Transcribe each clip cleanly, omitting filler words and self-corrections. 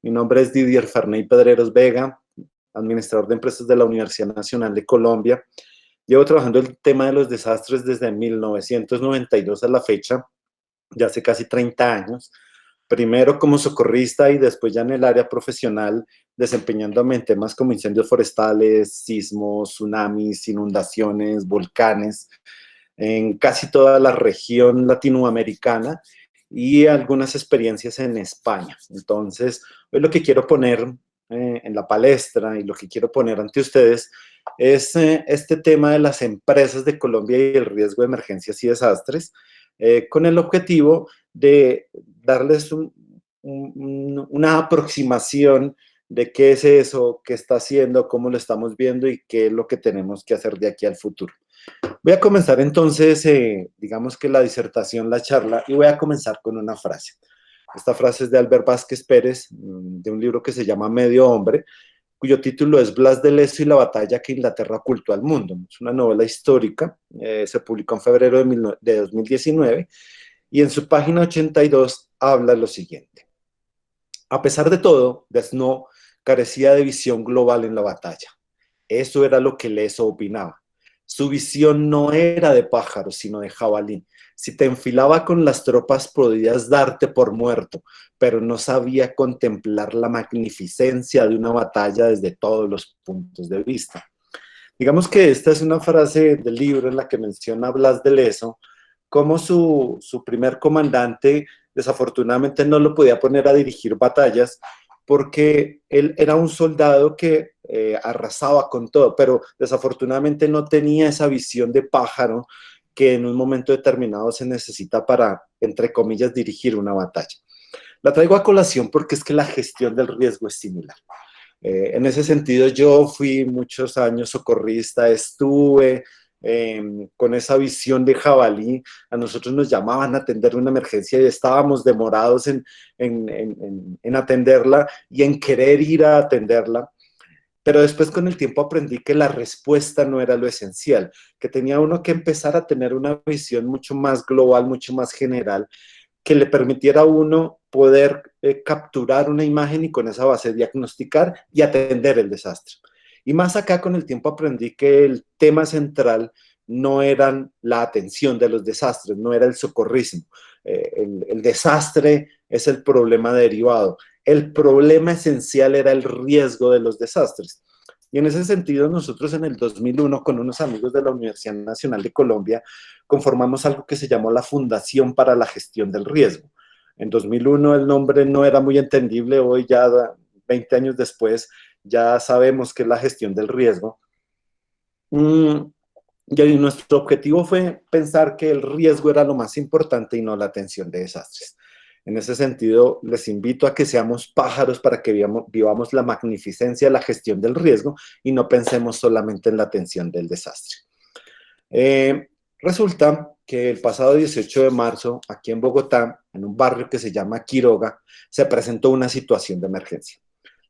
Mi nombre es Didier Farney Pedreros Vega, administrador de empresas de la Universidad Nacional de Colombia. Llevo trabajando el tema de los desastres desde 1992 a la fecha, ya hace casi 30 años. Primero como socorrista y después ya en el área profesional, desempeñándome en temas como incendios forestales, sismos, tsunamis, inundaciones, volcanes, en casi toda la región latinoamericana y algunas experiencias en España. Entonces, hoy lo que quiero poner en la palestra y lo que quiero poner ante ustedes es este tema de las empresas de Colombia y el riesgo de emergencias y desastres, con el objetivo de darles una aproximación de qué es eso, qué está haciendo, cómo lo estamos viendo y qué es lo que tenemos que hacer de aquí al futuro. Voy a comenzar entonces, digamos que la disertación, la charla, y voy a comenzar con una frase. Esta frase es de Albert Vázquez Pérez, de un libro que se llama Medio Hombre, cuyo título es Blas de Lezo y la batalla que Inglaterra ocultó al mundo. Es una novela histórica, se publicó en febrero de 2019, y en su página 82 habla lo siguiente. A pesar de todo, Desno carecía de visión global en la batalla. Eso era lo que Lezo opinaba. Su visión no era de pájaro, sino de jabalí. Si te enfilaba con las tropas, podías darte por muerto, pero no sabía contemplar la magnificencia de una batalla desde todos los puntos de vista. Digamos que esta es una frase del libro en la que menciona Blas de Lezo, cómo su primer comandante desafortunadamente no lo podía poner a dirigir batallas, porque él era un soldado que arrasaba con todo, pero desafortunadamente no tenía esa visión de pájaro que en un momento determinado se necesita para, entre comillas, dirigir una batalla. La traigo a colación porque es que la gestión del riesgo es similar. En ese sentido, yo fui muchos años socorrista, estuve con esa visión de jabalí. A nosotros nos llamaban a atender una emergencia y estábamos demorados en atenderla y en querer ir a atenderla. Pero después con el tiempo aprendí que la respuesta no era lo esencial, que tenía uno que empezar a tener una visión mucho más global, mucho más general, que le permitiera a uno poder capturar una imagen y con esa base diagnosticar y atender el desastre. Y más acá con el tiempo aprendí que el tema central no era la atención de los desastres, no era el socorrismo. El desastre es el problema derivado. El problema esencial era el riesgo de los desastres. Y en ese sentido, nosotros en el 2001, con unos amigos de la Universidad Nacional de Colombia, conformamos algo que se llamó la Fundación para la Gestión del Riesgo. En 2001 el nombre no era muy entendible, hoy ya 20 años después ya sabemos qué es la gestión del riesgo. Y nuestro objetivo fue pensar que el riesgo era lo más importante y no la atención de desastres. En ese sentido, les invito a que seamos pájaros para que vivamos la magnificencia de la gestión del riesgo y no pensemos solamente en la atención del desastre. Resulta que el pasado 18 de marzo, aquí en Bogotá, en un barrio que se llama Quiroga, se presentó una situación de emergencia.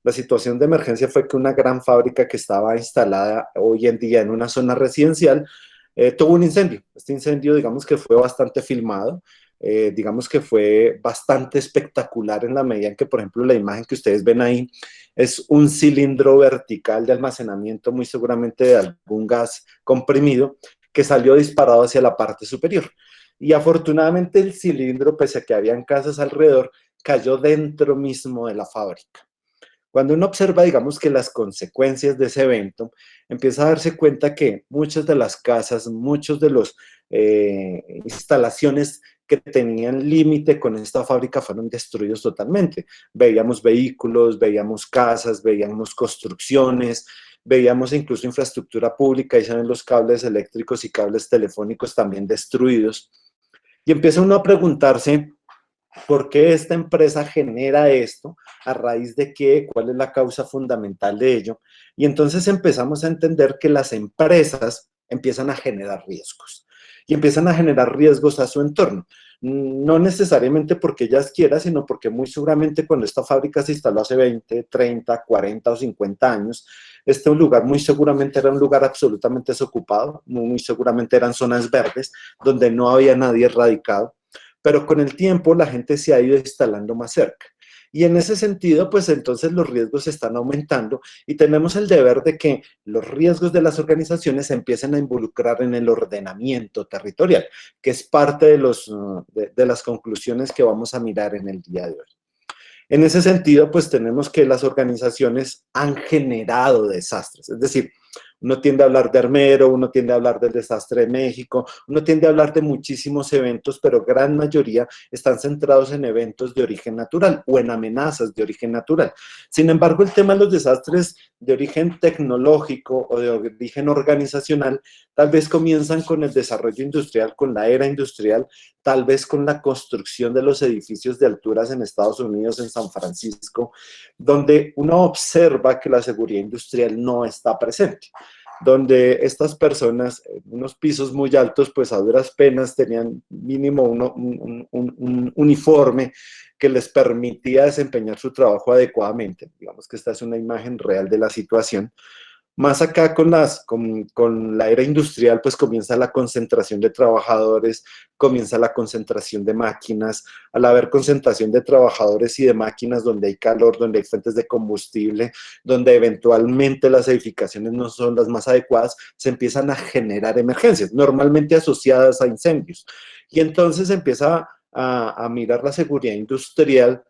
La situación de emergencia fue que una gran fábrica que estaba instalada hoy en día en una zona residencial tuvo un incendio. Este incendio, digamos que fue bastante filmado, digamos que fue bastante espectacular en la medida en que, por ejemplo, la imagen que ustedes ven ahí es un cilindro vertical de almacenamiento, muy seguramente de algún gas comprimido, que salió disparado hacia la parte superior. Y afortunadamente el cilindro, pese a que habían casas alrededor, cayó dentro mismo de la fábrica. Cuando uno observa, digamos que las consecuencias de ese evento, empieza a darse cuenta que muchas de las casas, muchos de las instalaciones que tenían límite con esta fábrica fueron destruidos totalmente. Veíamos vehículos, veíamos casas, veíamos construcciones, veíamos incluso infraestructura pública, y se ven los cables eléctricos y cables telefónicos también destruidos. Y empieza uno a preguntarse, ¿por qué esta empresa genera esto? ¿A raíz de qué? ¿Cuál es la causa fundamental de ello? Y entonces empezamos a entender que las empresas empiezan a generar riesgos. Y empiezan a generar riesgos a su entorno. No necesariamente porque ellas quieran, sino porque muy seguramente cuando esta fábrica se instaló hace 20, 30, 40 o 50 años, este lugar muy seguramente era un lugar absolutamente desocupado, muy seguramente eran zonas verdes donde no había nadie radicado. Pero con el tiempo la gente se ha ido instalando más cerca. Y en ese sentido, pues entonces los riesgos están aumentando y tenemos el deber de que los riesgos de las organizaciones se empiecen a involucrar en el ordenamiento territorial, que es parte de las conclusiones que vamos a mirar en el día de hoy. En ese sentido, pues tenemos que las organizaciones han generado desastres, es decir, uno tiende a hablar de Armero, uno tiende a hablar del desastre de México, uno tiende a hablar de muchísimos eventos, pero gran mayoría están centrados en eventos de origen natural o en amenazas de origen natural. Sin embargo, el tema de los desastres de origen tecnológico o de origen organizacional tal vez comienzan con el desarrollo industrial, con la era industrial, tal vez con la construcción de los edificios de alturas en Estados Unidos, en San Francisco, donde uno observa que la seguridad industrial no está presente, donde estas personas en unos pisos muy altos, pues a duras penas tenían mínimo un uniforme que les permitía desempeñar su trabajo adecuadamente. Digamos que esta es una imagen real de la situación. Más acá con la era industrial, pues comienza la concentración de trabajadores, comienza la concentración de máquinas. Al haber concentración de trabajadores y de máquinas donde hay calor, donde hay fuentes de combustible, donde eventualmente las edificaciones no son las más adecuadas, se empiezan a generar emergencias, normalmente asociadas a incendios. Y entonces se empieza a mirar la seguridad industrial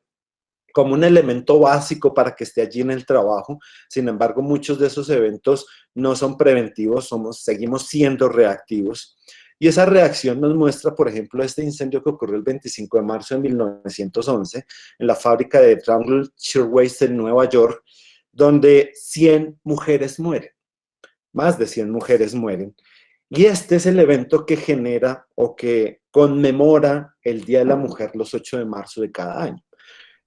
como un elemento básico para que esté allí en el trabajo. Sin embargo, muchos de esos eventos no son preventivos, seguimos siendo reactivos. Y esa reacción nos muestra, por ejemplo, este incendio que ocurrió el 25 de marzo de 1911 en la fábrica de Triangle Shirtwaist en Nueva York, donde 100 mujeres mueren, más de 100 mujeres mueren. Y este es el evento que genera o que conmemora el Día de la Mujer los 8 de marzo de cada año.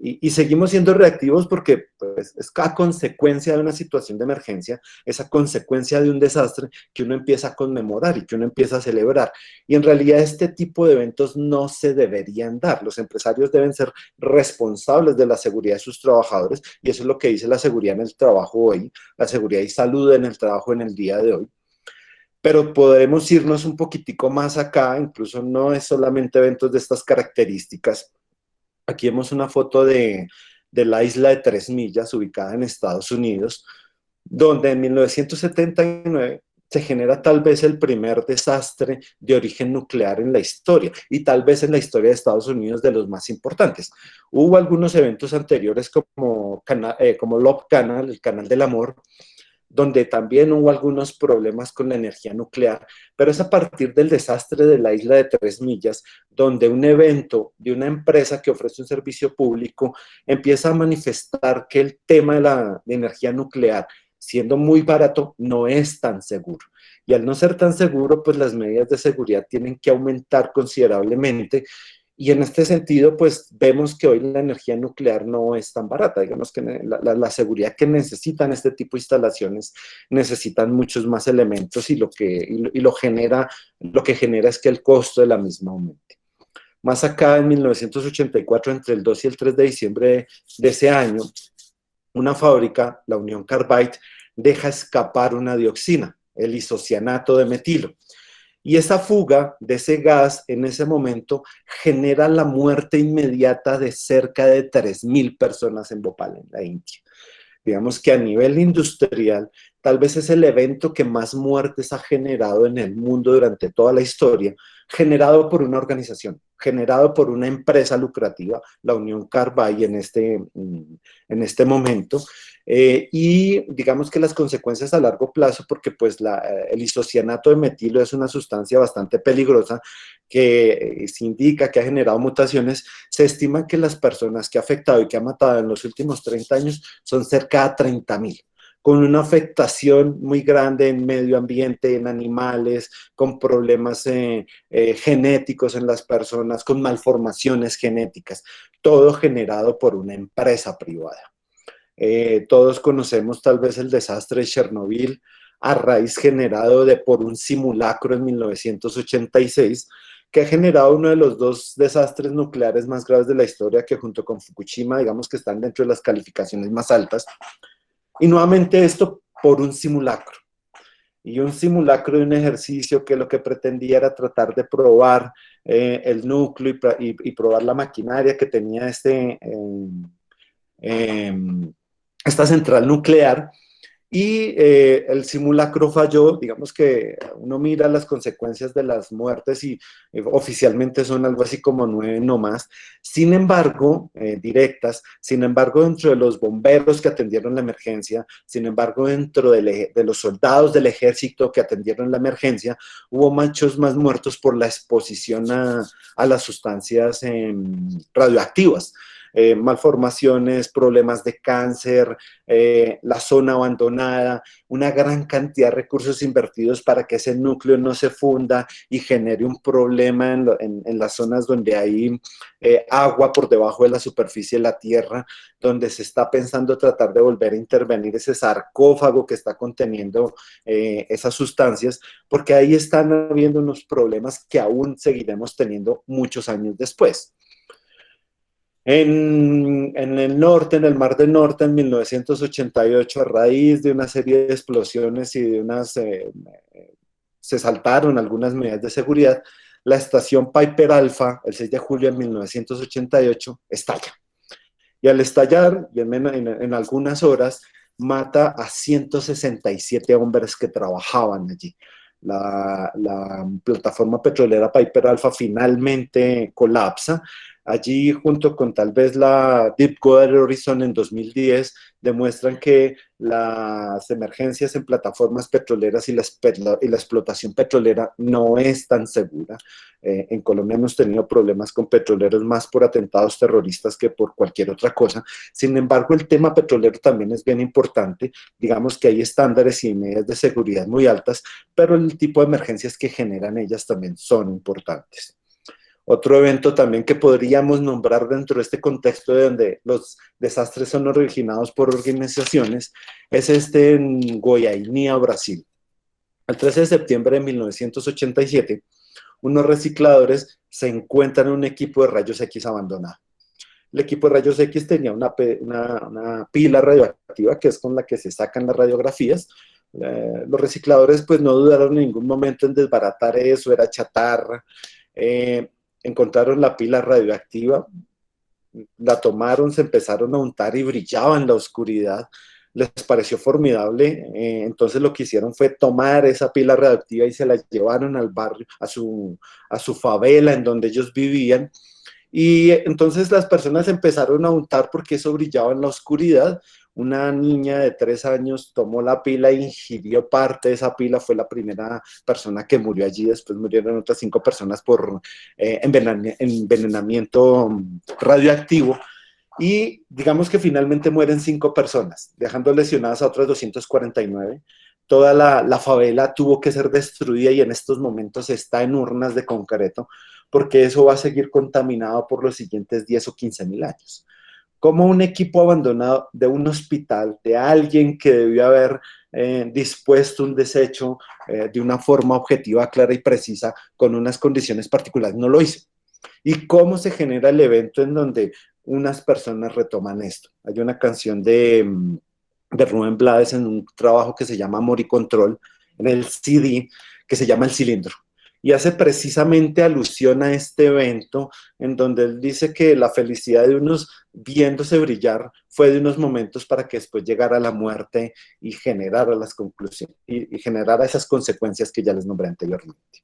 Y seguimos siendo reactivos porque pues, es a consecuencia de una situación de emergencia, es a consecuencia de un desastre que uno empieza a conmemorar y que uno empieza a celebrar. Y en realidad este tipo de eventos no se deberían dar. Los empresarios deben ser responsables de la seguridad de sus trabajadores y eso es lo que dice la seguridad en el trabajo hoy, la seguridad y salud en el trabajo en el día de hoy. Pero podemos irnos un poquitico más acá, incluso no es solamente eventos de estas características. Aquí vemos una foto de la isla de Tres Millas, ubicada en Estados Unidos, donde en 1979 se genera tal vez el primer desastre de origen nuclear en la historia, y tal vez en la historia de Estados Unidos de los más importantes. Hubo algunos eventos anteriores como Love Canal, el Canal del Amor, donde también hubo algunos problemas con la energía nuclear, pero es a partir del desastre de la isla de Tres Millas, donde un evento de una empresa que ofrece un servicio público empieza a manifestar que el tema de la energía nuclear, siendo muy barato, no es tan seguro. Y al no ser tan seguro, pues las medidas de seguridad tienen que aumentar considerablemente. Y en este sentido, pues vemos que hoy la energía nuclear no es tan barata. Digamos que la seguridad que necesitan este tipo de instalaciones necesitan muchos más elementos y lo que genera es que el costo de la misma aumente. Más acá, en 1984, entre el 2 y el 3 de diciembre de ese año, una fábrica, la Union Carbide, deja escapar una dioxina, el isocianato de metilo. Y esa fuga de ese gas en ese momento genera la muerte inmediata de cerca de 3.000 personas en Bhopal, en la India. Digamos que a nivel industrial, tal vez es el evento que más muertes ha generado en el mundo durante toda la historia, generado por una organización, generado por una empresa lucrativa, la Unión Carbide en este momento, y digamos que las consecuencias a largo plazo, porque pues el isocianato de metilo es una sustancia bastante peligrosa que se indica que ha generado mutaciones. Se estima que las personas que ha afectado y que ha matado en los últimos 30 años son cerca de 30.000, con una afectación muy grande en medio ambiente, en animales, con problemas genéticos en las personas, con malformaciones genéticas, todo generado por una empresa privada. Todos conocemos tal vez el desastre de Chernobyl, a raíz generado por un simulacro en 1986, que ha generado uno de los dos desastres nucleares más graves de la historia, que junto con Fukushima, digamos que están dentro de las calificaciones más altas. Y nuevamente esto por un simulacro. Y un simulacro de un ejercicio que lo que pretendía era tratar de probar el núcleo y probar la maquinaria que tenía eh, esta central nuclear, y el simulacro falló. Digamos que uno mira las consecuencias de las muertes y oficialmente son algo así como 9 no más. Sin embargo, directas, sin embargo, dentro de los bomberos que atendieron la emergencia, sin embargo, dentro de los soldados del ejército que atendieron la emergencia, hubo muchos más muertos por la exposición a las sustancias radioactivas. Malformaciones, problemas de cáncer, la zona abandonada, una gran cantidad de recursos invertidos para que ese núcleo no se funda y genere un problema en las zonas donde hay agua por debajo de la superficie de la tierra, donde se está pensando tratar de volver a intervenir ese sarcófago que está conteniendo esas sustancias, porque ahí están habiendo unos problemas que aún seguiremos teniendo muchos años después. En el norte, en el Mar del Norte, en 1988, a raíz de una serie de explosiones y de se saltaron algunas medidas de seguridad, la estación Piper Alpha, el 6 de julio de 1988, estalla. Y al estallar, y en algunas horas, mata a 167 hombres que trabajaban allí. La plataforma petrolera Piper Alpha finalmente colapsa. Allí, junto con tal vez la Deepwater Horizon en 2010, demuestran que las emergencias en plataformas petroleras y la explotación petrolera no es tan segura. En Colombia hemos tenido problemas con petroleros más por atentados terroristas que por cualquier otra cosa. Sin embargo, el tema petrolero también es bien importante. Digamos que hay estándares y medidas de seguridad muy altas, pero el tipo de emergencias que generan ellas también son importantes. Otro evento también que podríamos nombrar dentro de este contexto de donde los desastres son originados por organizaciones es este en Goiânia, Brasil. El 13 de septiembre de 1987, unos recicladores se encuentran en un equipo de rayos X abandonado. El equipo de rayos X tenía una pila radioactiva, que es con la que se sacan las radiografías. Los recicladores pues no dudaron en ningún momento en desbaratar eso, era chatarra. Encontraron la pila radioactiva, la tomaron, se empezaron a untar y brillaba en la oscuridad. Les pareció formidable, entonces lo que hicieron fue tomar esa pila radioactiva y se la llevaron al barrio, a su favela en donde ellos vivían. Y entonces las personas empezaron a untar porque eso brillaba en la oscuridad. Una niña de 3 años tomó la pila e ingirió parte de esa pila, fue la primera persona que murió allí. Después murieron otras 5 personas por envenenamiento radioactivo. Y digamos que finalmente mueren 5 personas, dejando lesionadas a otras 249. Toda la favela tuvo que ser destruida y en estos momentos está en urnas de concreto, porque eso va a seguir contaminado por los siguientes 10 o 15 mil años. Como un equipo abandonado de un hospital, de alguien que debió haber dispuesto un desecho de una forma objetiva, clara y precisa, con unas condiciones particulares, no lo hizo. ¿Y cómo se genera el evento en donde unas personas retoman esto? Hay una canción de Rubén Blades en un trabajo que se llama Amor y Control, en el CD, que se llama El Cilindro. Y hace precisamente alusión a este evento en donde él dice que la felicidad de unos viéndose brillar fue de unos momentos para que después llegara la muerte y generara las conclusiones y generara esas consecuencias que ya les nombré anteriormente.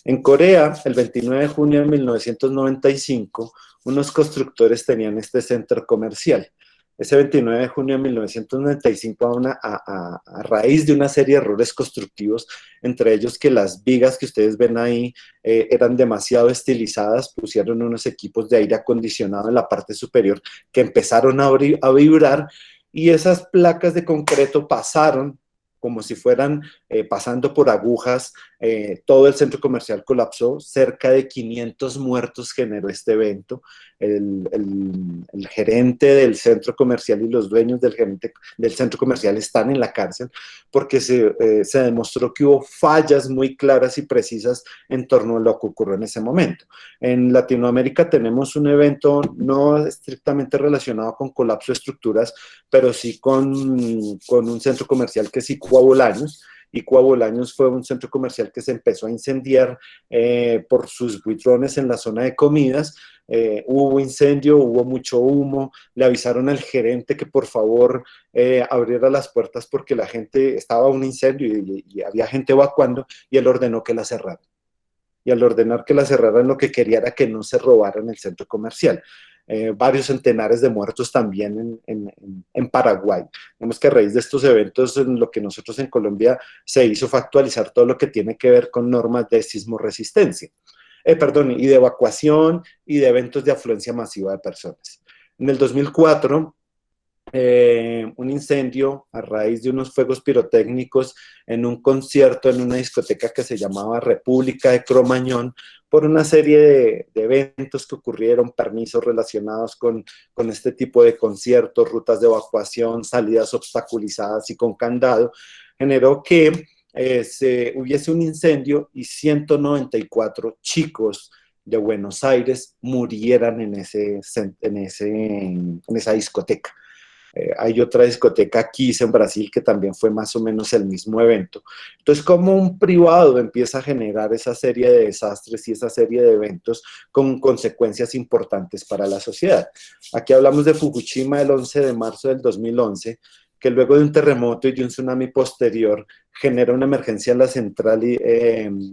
En Corea, el 29 de junio de 1995, unos constructores tenían este centro comercial. Ese 29 de junio de 1995, a raíz de una serie de errores constructivos, entre ellos que las vigas que ustedes ven ahí eran demasiado estilizadas, pusieron unos equipos de aire acondicionado en la parte superior que empezaron a vibrar, y esas placas de concreto pasaron como si fueran pasando por agujas. Todo el centro comercial colapsó, cerca de 500 muertos generó este evento. El gerente del centro comercial y los dueños del centro comercial están en la cárcel porque se demostró que hubo fallas muy claras y precisas en torno a lo que ocurrió en ese momento. En Latinoamérica tenemos un evento no estrictamente relacionado con colapso de estructuras, pero sí con un centro comercial que es Iguabolaños, Iqua Bolaños fue un centro comercial que se empezó a incendiar por sus buitrones en la zona de comidas. Hubo incendio, hubo mucho humo, le avisaron al gerente que por favor abriera las puertas porque la gente estaba un incendio y había gente evacuando, y él ordenó que la cerraran. Y al ordenar que la cerraran, lo que quería era que no se robaran el centro comercial. Varios centenares de muertos también en Paraguay. Vemos que a raíz de estos eventos, en lo que nosotros en Colombia se hizo fue actualizar todo lo que tiene que ver con normas de sismoresistencia. Perdón, y de evacuación y de eventos de afluencia masiva de personas. En el 2004, un incendio a raíz de unos fuegos pirotécnicos en un concierto en una discoteca que se llamaba República de Cromañón, por una serie de eventos que ocurrieron, permisos relacionados con este tipo de conciertos, rutas de evacuación, salidas obstaculizadas y con candado, generó que se hubiese un incendio y 194 chicos de Buenos Aires murieran en esa discoteca. Hay otra discoteca aquí en Brasil que también fue más o menos el mismo evento. Entonces, como un privado empieza a generar esa serie de desastres y esa serie de eventos con consecuencias importantes para la sociedad. Aquí hablamos de Fukushima el 11 de marzo del 2011, que luego de un terremoto y de un tsunami posterior genera una emergencia en la central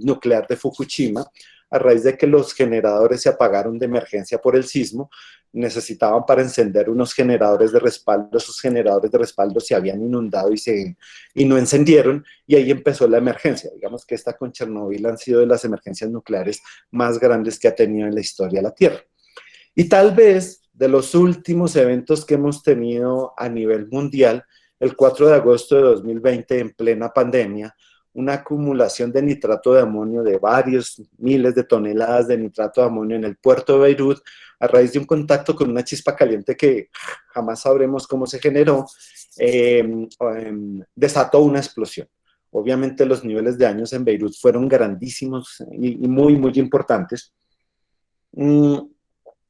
nuclear de Fukushima, a raíz de que los generadores se apagaron de emergencia por el sismo. Necesitaban para encender unos generadores de respaldo, esos generadores de respaldo se habían inundado y no encendieron, y ahí empezó la emergencia. Digamos que esta con Chernobyl han sido de las emergencias nucleares más grandes que ha tenido en la historia de la Tierra. Y tal vez de los últimos eventos que hemos tenido a nivel mundial, el 4 de agosto de 2020, en plena pandemia, una acumulación de nitrato de amonio de varios miles de toneladas de nitrato de amonio en el puerto de Beirut, a raíz de un contacto con una chispa caliente que jamás sabremos cómo se generó, desató una explosión. Obviamente los niveles de daños en Beirut fueron grandísimos y muy, muy importantes.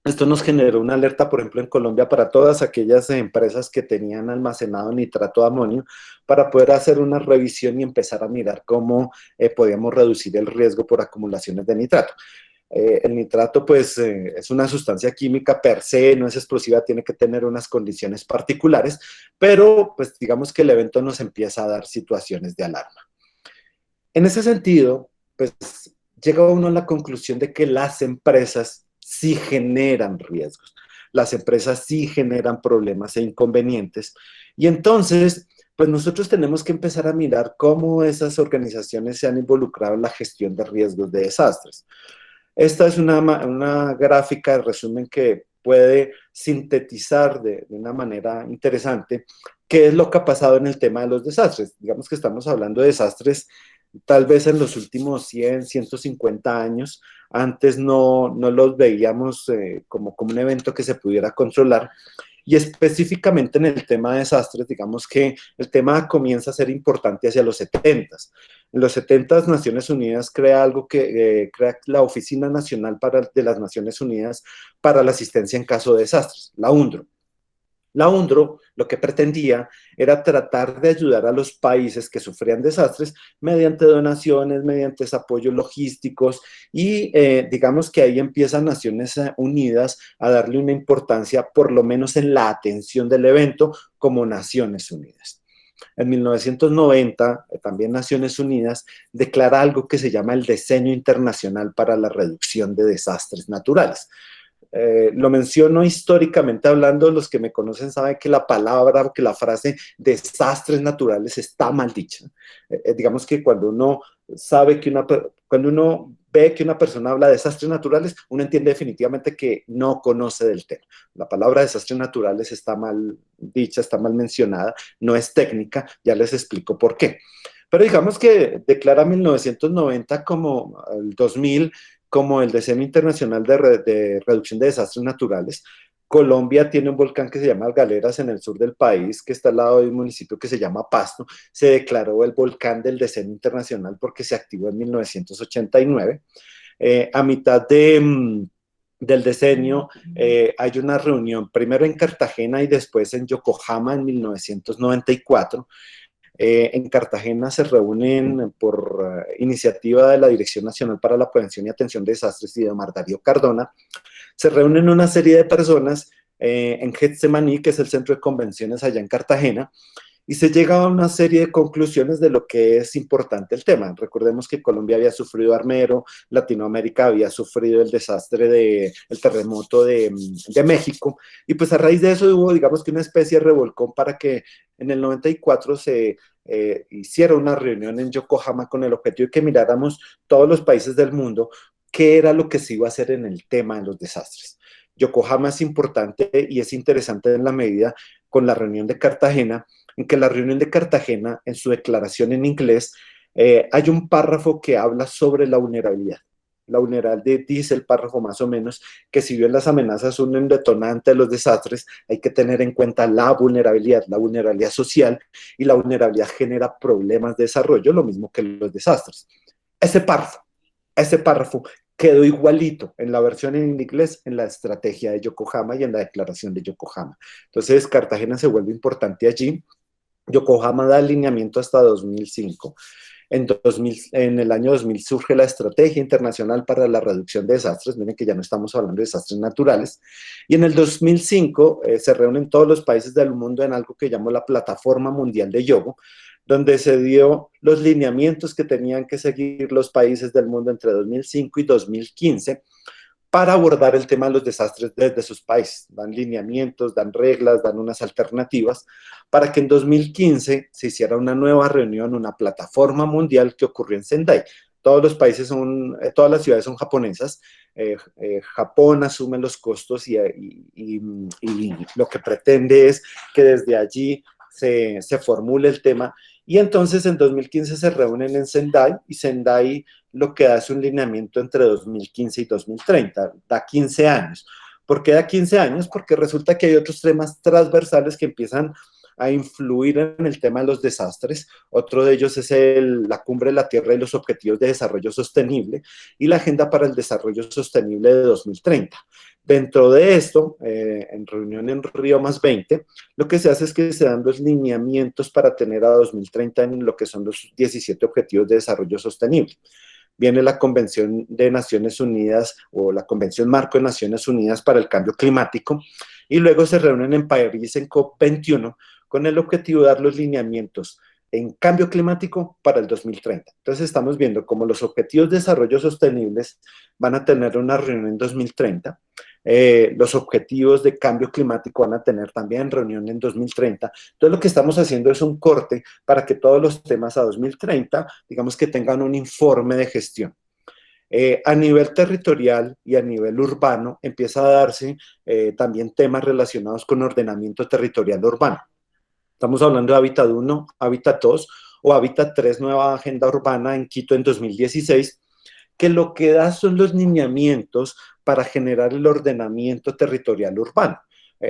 Esto nos generó una alerta, por ejemplo, en Colombia para todas aquellas empresas que tenían almacenado nitrato de amonio, para poder hacer una revisión y empezar a mirar cómo podíamos reducir el riesgo por acumulaciones de nitrato. El nitrato, pues, es una sustancia química per se, no es explosiva, tiene que tener unas condiciones particulares, pero, pues, digamos que el evento nos empieza a dar situaciones de alarma. En ese sentido, pues, llega uno a la conclusión de que las empresas sí generan riesgos, las empresas sí generan problemas e inconvenientes, y entonces, pues nosotros tenemos que empezar a mirar cómo esas organizaciones se han involucrado en la gestión de riesgos de desastres. Esta es una gráfica de resumen que puede sintetizar de una manera interesante qué es lo que ha pasado en el tema de los desastres. Digamos que estamos hablando de desastres tal vez en los últimos 100, 150 años. Antes no los veíamos como un evento que se pudiera controlar. Y específicamente en el tema de desastres, digamos que el tema comienza a ser importante hacia los 70s. En los 70s, Naciones Unidas crea algo que crea la Oficina Nacional de las Naciones Unidas para la Asistencia en Caso de Desastres, la UNDRO. La UNDRO lo que pretendía era tratar de ayudar a los países que sufrían desastres mediante donaciones, mediante apoyos logísticos, y digamos que ahí empiezan Naciones Unidas a darle una importancia, por lo menos en la atención del evento, como Naciones Unidas. En 1990, también Naciones Unidas declara algo que se llama el Diseño Internacional para la Reducción de Desastres Naturales. Lo menciono históricamente hablando, los que me conocen saben que la palabra o que la frase desastres naturales está mal dicha. Digamos que cuando uno sabe que cuando uno ve que una persona habla de desastres naturales, uno entiende definitivamente que no conoce del tema. La palabra desastres naturales está mal dicha, está mal mencionada, no es técnica, ya les explico por qué. Pero digamos que declara 1990 como el 2000 como el Diseño Internacional de Reducción de Desastres Naturales. Colombia tiene un volcán que se llama Galeras en el sur del país, que está al lado de un municipio que se llama Pasto. Se declaró el volcán del Diseño Internacional porque se activó en 1989. A mitad del diseño hay una reunión, primero en Cartagena y después en Yokohama en 1994. En Cartagena se reúnen por iniciativa de la Dirección Nacional para la Prevención y Atención de Desastres y de Omar Darío Cardona, se reúnen una serie de personas en Getsemaní, que es el centro de convenciones allá en Cartagena, y se llega a una serie de conclusiones de lo que es importante el tema. Recordemos que Colombia había sufrido Armero, Latinoamérica había sufrido el desastre el terremoto de México, y pues a raíz de eso hubo, digamos que una especie de revolcón para que en el 94 se hiciera una reunión en Yokohama con el objetivo de que miráramos todos los países del mundo qué era lo que se iba a hacer en el tema de los desastres. Yokohama es importante y es interesante en la medida con la reunión de Cartagena, en que la reunión de Cartagena, en su declaración en inglés, hay un párrafo que habla sobre la vulnerabilidad. La vulnerabilidad dice el párrafo más o menos que si bien las amenazas son un detonante de los desastres, hay que tener en cuenta la vulnerabilidad social, y la vulnerabilidad genera problemas de desarrollo, lo mismo que los desastres. Ese párrafo quedó igualito en la versión en inglés, en la estrategia de Yokohama y en la declaración de Yokohama. Entonces, Cartagena se vuelve importante allí. Yokohama da alineamiento hasta 2005. En el año 2000 surge la Estrategia Internacional para la Reducción de Desastres. Miren que ya no estamos hablando de desastres naturales. Y en el 2005 se reúnen todos los países del mundo en algo que llamó la Plataforma Mundial de Yogo, donde se dio los lineamientos que tenían que seguir los países del mundo entre 2005 y 2015 para abordar el tema de los desastres desde sus países. Dan lineamientos, dan reglas, dan unas alternativas para que en 2015 se hiciera una nueva reunión, una plataforma mundial que ocurrió en Sendai. Todos los países todas las ciudades son japonesas. Japón asume los costos y lo que pretende es que desde allí se formule el tema. Y entonces en 2015 se reúnen en Sendai, y Sendai lo que da es un lineamiento entre 2015 y 2030, da 15 años. ¿Por qué da 15 años? Porque resulta que hay otros temas transversales que empiezan a influir en el tema de los desastres. Otro de ellos es la Cumbre de la Tierra y los Objetivos de Desarrollo Sostenible y la Agenda para el Desarrollo Sostenible de 2030. Dentro de esto, en reunión en Río +20, lo que se hace es que se dan los lineamientos para tener a 2030 en lo que son los 17 Objetivos de Desarrollo Sostenible. Viene la Convención de Naciones Unidas o la Convención Marco de Naciones Unidas para el Cambio Climático, y luego se reúnen en París en COP21 con el objetivo de dar los lineamientos en cambio climático para el 2030. Entonces estamos viendo cómo los objetivos de desarrollo sostenibles van a tener una reunión en 2030, los objetivos de cambio climático van a tener también reunión en 2030. Entonces lo que estamos haciendo es un corte para que todos los temas a 2030, digamos que tengan un informe de gestión. A nivel territorial y a nivel urbano empieza a darse también temas relacionados con ordenamiento territorial urbano. Estamos hablando de Hábitat 1, Hábitat 2 o Hábitat 3, nueva agenda urbana en Quito en 2016, que lo que da son los lineamientos para generar el ordenamiento territorial urbano.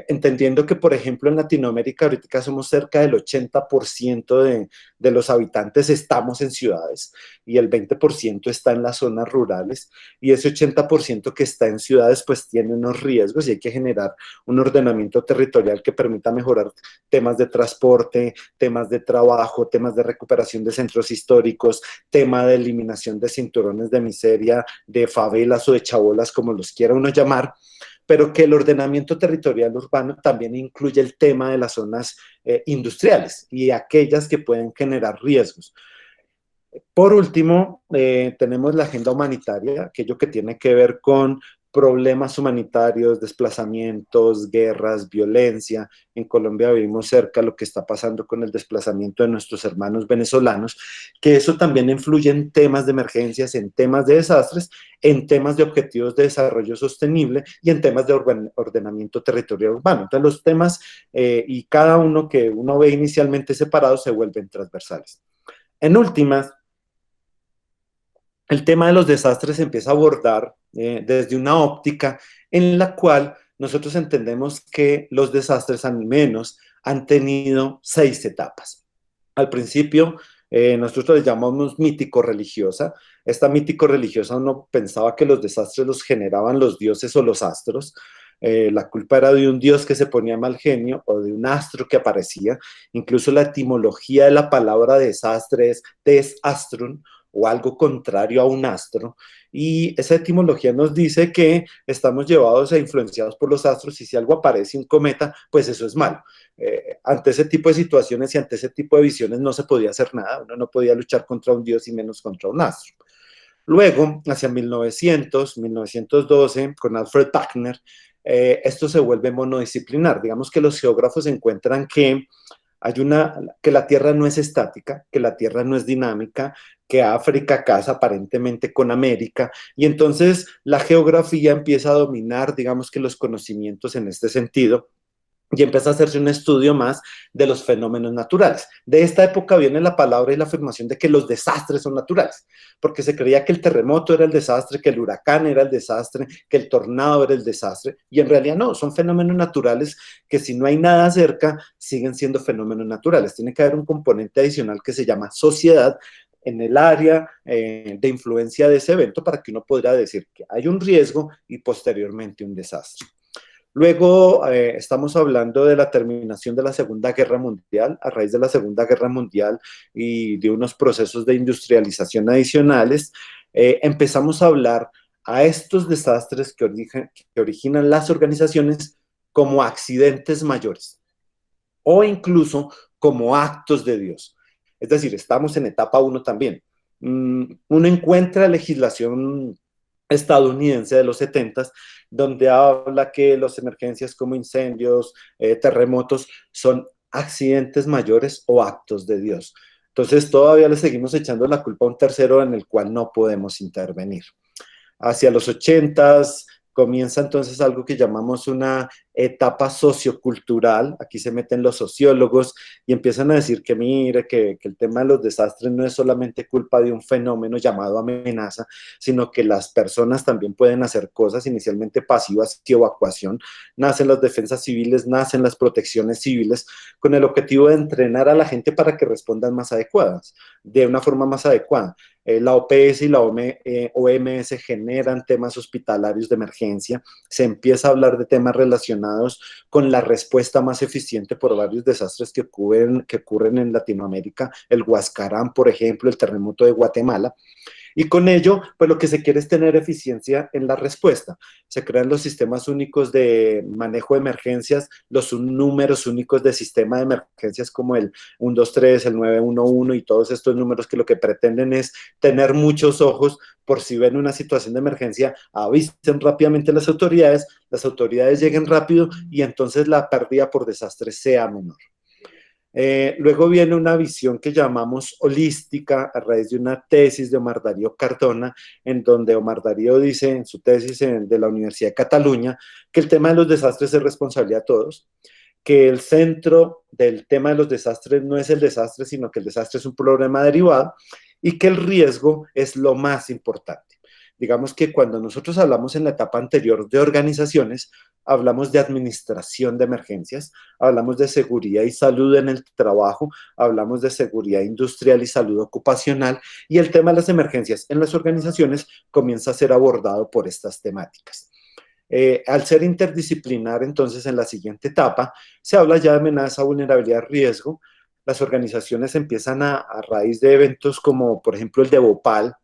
Entendiendo que, por ejemplo, en Latinoamérica ahorita somos cerca del 80% de los habitantes estamos en ciudades y el 20% está en las zonas rurales, y ese 80% que está en ciudades pues tiene unos riesgos y hay que generar un ordenamiento territorial que permita mejorar temas de transporte, temas de trabajo, temas de recuperación de centros históricos, tema de eliminación de cinturones de miseria, de favelas o de chabolas, como los quiera uno llamar, pero que el ordenamiento territorial urbano también incluye el tema de las zonas industriales y aquellas que pueden generar riesgos. Por último, tenemos la agenda humanitaria, aquello que tiene que ver con problemas humanitarios, desplazamientos, guerras, violencia. En Colombia vivimos cerca lo que está pasando con el desplazamiento de nuestros hermanos venezolanos, que eso también influye en temas de emergencias, en temas de desastres, en temas de objetivos de desarrollo sostenible y en temas de ordenamiento territorial urbano. Entonces los temas y cada uno que uno ve inicialmente separados se vuelven transversales. En últimas, el tema de los desastres se empieza a abordar desde una óptica en la cual nosotros entendemos que los desastres al menos han tenido 6 etapas. Al principio, nosotros le llamamos mítico-religiosa. Esta mítico-religiosa uno pensaba que los desastres los generaban los dioses o los astros. La culpa era de un dios que se ponía mal genio o de un astro que aparecía. Incluso la etimología de la palabra desastre es desastrun, o algo contrario a un astro. Y esa etimología nos dice que estamos llevados e influenciados por los astros, y si algo aparece, un cometa, pues eso es malo. Ante ese tipo de situaciones y ante ese tipo de visiones no se podía hacer nada, uno no podía luchar contra un dios y menos contra un astro. Luego, hacia 1900, 1912, con Alfred Buchner, esto se vuelve monodisciplinar. Digamos que los geógrafos encuentran que que la Tierra no es estática, que la Tierra no es dinámica, que África casa aparentemente con América, y entonces la geografía empieza a dominar, digamos que los conocimientos en este sentido, y empieza a hacerse un estudio más de los fenómenos naturales. De esta época viene la palabra y la afirmación de que los desastres son naturales, porque se creía que el terremoto era el desastre, que el huracán era el desastre, que el tornado era el desastre, y en realidad no, son fenómenos naturales que si no hay nada cerca, siguen siendo fenómenos naturales. Tiene que haber un componente adicional que se llama sociedad en el área de influencia de ese evento para que uno pueda decir que hay un riesgo y posteriormente un desastre. Luego estamos hablando de la terminación de la Segunda Guerra Mundial. A raíz de la Segunda Guerra Mundial y de unos procesos de industrialización adicionales, empezamos a hablar a estos desastres que originan las organizaciones como accidentes mayores o incluso como actos de Dios. Es decir, estamos en etapa 1 también. Uno encuentra legislación estadounidense de los 70, donde habla que las emergencias como incendios, terremotos, son accidentes mayores o actos de Dios. Entonces todavía le seguimos echando la culpa a un tercero en el cual no podemos intervenir. Hacia los 80 comienza entonces algo que llamamos una etapa sociocultural. Aquí se meten los sociólogos y empiezan a decir que mire, que el tema de los desastres no es solamente culpa de un fenómeno llamado amenaza, sino que las personas también pueden hacer cosas inicialmente pasivas y evacuación. Nacen las defensas civiles, nacen las protecciones civiles, con el objetivo de entrenar a la gente para que respondan más adecuadas, de una forma más adecuada. La OPS y la OMS generan temas hospitalarios de emergencia, se empieza a hablar de temas relacionados con la respuesta más eficiente por varios desastres que ocurren en Latinoamérica, el Huascarán, por ejemplo, el terremoto de Guatemala. Y con ello, pues lo que se quiere es tener eficiencia en la respuesta. Se crean los sistemas únicos de manejo de emergencias, los números únicos de sistema de emergencias como el 123, el 911 y todos estos números que lo que pretenden es tener muchos ojos por si ven una situación de emergencia, avisen rápidamente a las autoridades lleguen rápido y entonces la pérdida por desastre sea menor. Luego viene una visión que llamamos holística a raíz de una tesis de Omar Darío Cardona, en donde Omar Darío dice en su tesis de la Universidad de Cataluña que el tema de los desastres es responsabilidad de todos, que el centro del tema de los desastres no es el desastre, sino que el desastre es un problema derivado y que el riesgo es lo más importante. Digamos que cuando nosotros hablamos en la etapa anterior de organizaciones, hablamos de administración de emergencias, hablamos de seguridad y salud en el trabajo, hablamos de seguridad industrial y salud ocupacional, y el tema de las emergencias en las organizaciones comienza a ser abordado por estas temáticas. Al ser interdisciplinar, entonces, en la siguiente etapa, se habla ya de amenaza, vulnerabilidad, riesgo. Las organizaciones empiezan a raíz de eventos como, por ejemplo, el de Bhopal,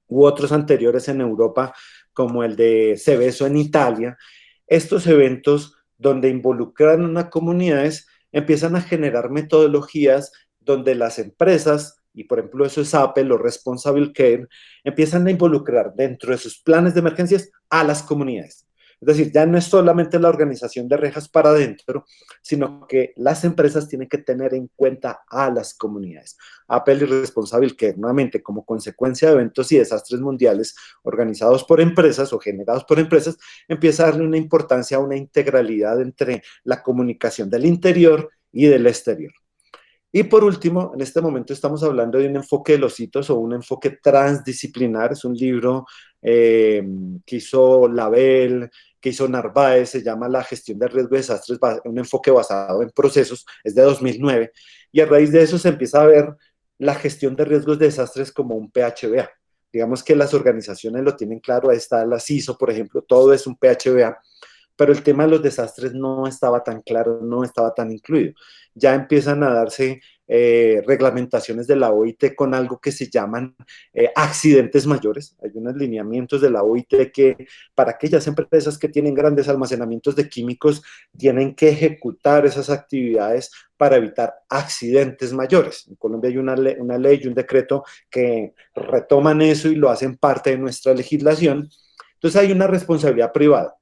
u otros anteriores en Europa, como el de Seveso en Italia, estos eventos donde involucran a unas comunidades empiezan a generar metodologías donde las empresas, y por ejemplo eso es Apple o Responsible Care, empiezan a involucrar dentro de sus planes de emergencias a las comunidades. Es decir, ya no es solamente la organización de rejas para adentro, sino que las empresas tienen que tener en cuenta a las comunidades. Apple y Responsible Care, nuevamente, como consecuencia de eventos y desastres mundiales organizados por empresas o generados por empresas, empieza a darle una importancia a una integralidad entre la comunicación del interior y del exterior. Y por último, en este momento estamos hablando de un enfoque de los hitos o un enfoque transdisciplinar. Es un libro que hizo Label, que hizo Narváez, se llama La gestión de riesgo de desastres, un enfoque basado en procesos, es de 2009, y a raíz de eso se empieza a ver la gestión de riesgos de desastres como un PHBA. Digamos que las organizaciones lo tienen claro, ahí está la CISO, por ejemplo, todo es un PHBA, pero el tema de los desastres no estaba tan claro, no estaba tan incluido. Ya empiezan a darse reglamentaciones de la OIT con algo que se llaman accidentes mayores. Hay unos lineamientos de la OIT que para aquellas empresas que tienen grandes almacenamientos de químicos tienen que ejecutar esas actividades para evitar accidentes mayores. En Colombia hay una ley y un decreto que retoman eso y lo hacen parte de nuestra legislación. Entonces hay una responsabilidad privada.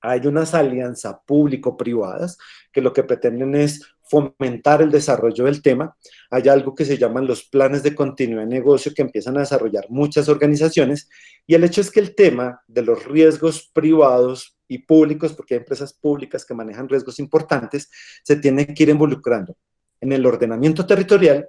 Hay unas alianzas público-privadas que lo que pretenden es fomentar el desarrollo del tema. Hay algo que se llaman los planes de continuidad de negocio que empiezan a desarrollar muchas organizaciones y el hecho es que el tema de los riesgos privados y públicos, porque hay empresas públicas que manejan riesgos importantes, se tiene que ir involucrando en el ordenamiento territorial,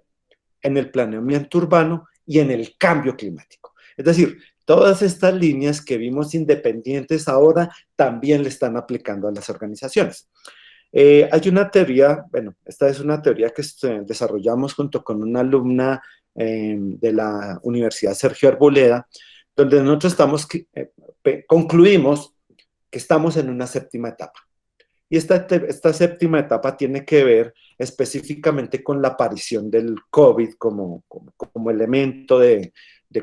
en el planeamiento urbano y en el cambio climático. Es decir, todas estas líneas que vimos independientes ahora también le están aplicando a las organizaciones. Hay una teoría, bueno, esta es una teoría que desarrollamos junto con una alumna de la Universidad Sergio Arboleda, donde nosotros concluimos que estamos en una séptima etapa. Y esta séptima etapa tiene que ver específicamente con la aparición del COVID como elemento de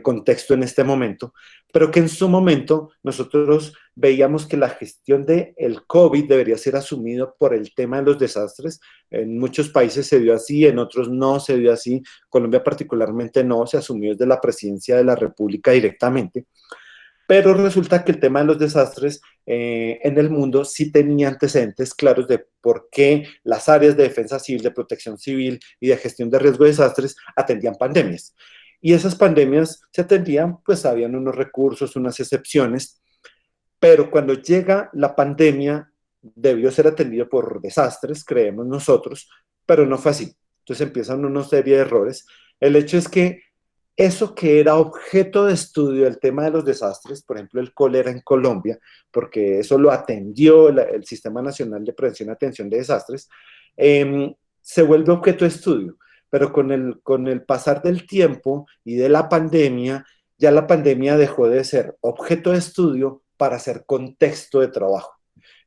contexto en este momento, pero que en su momento nosotros veíamos que la gestión del COVID debería ser asumido por el tema de los desastres. En muchos países se dio así, en otros no se dio así. Colombia particularmente no, se asumió desde la presidencia de la República directamente. Pero resulta que el tema de los desastres en el mundo sí tenía antecedentes claros de por qué las áreas de defensa civil, de protección civil y de gestión de riesgo de desastres atendían pandemias. Y esas pandemias se atendían, pues habían unos recursos, unas excepciones, pero cuando llega la pandemia debió ser atendido por desastres, creemos nosotros, pero no fue así. Entonces empiezan una serie de errores. El hecho es que eso que era objeto de estudio, el tema de los desastres, por ejemplo, el cólera en Colombia, porque eso lo atendió el Sistema Nacional de Prevención y Atención de Desastres, se vuelve objeto de estudio. Pero con el pasar del tiempo y de la pandemia, ya la pandemia dejó de ser objeto de estudio para ser contexto de trabajo.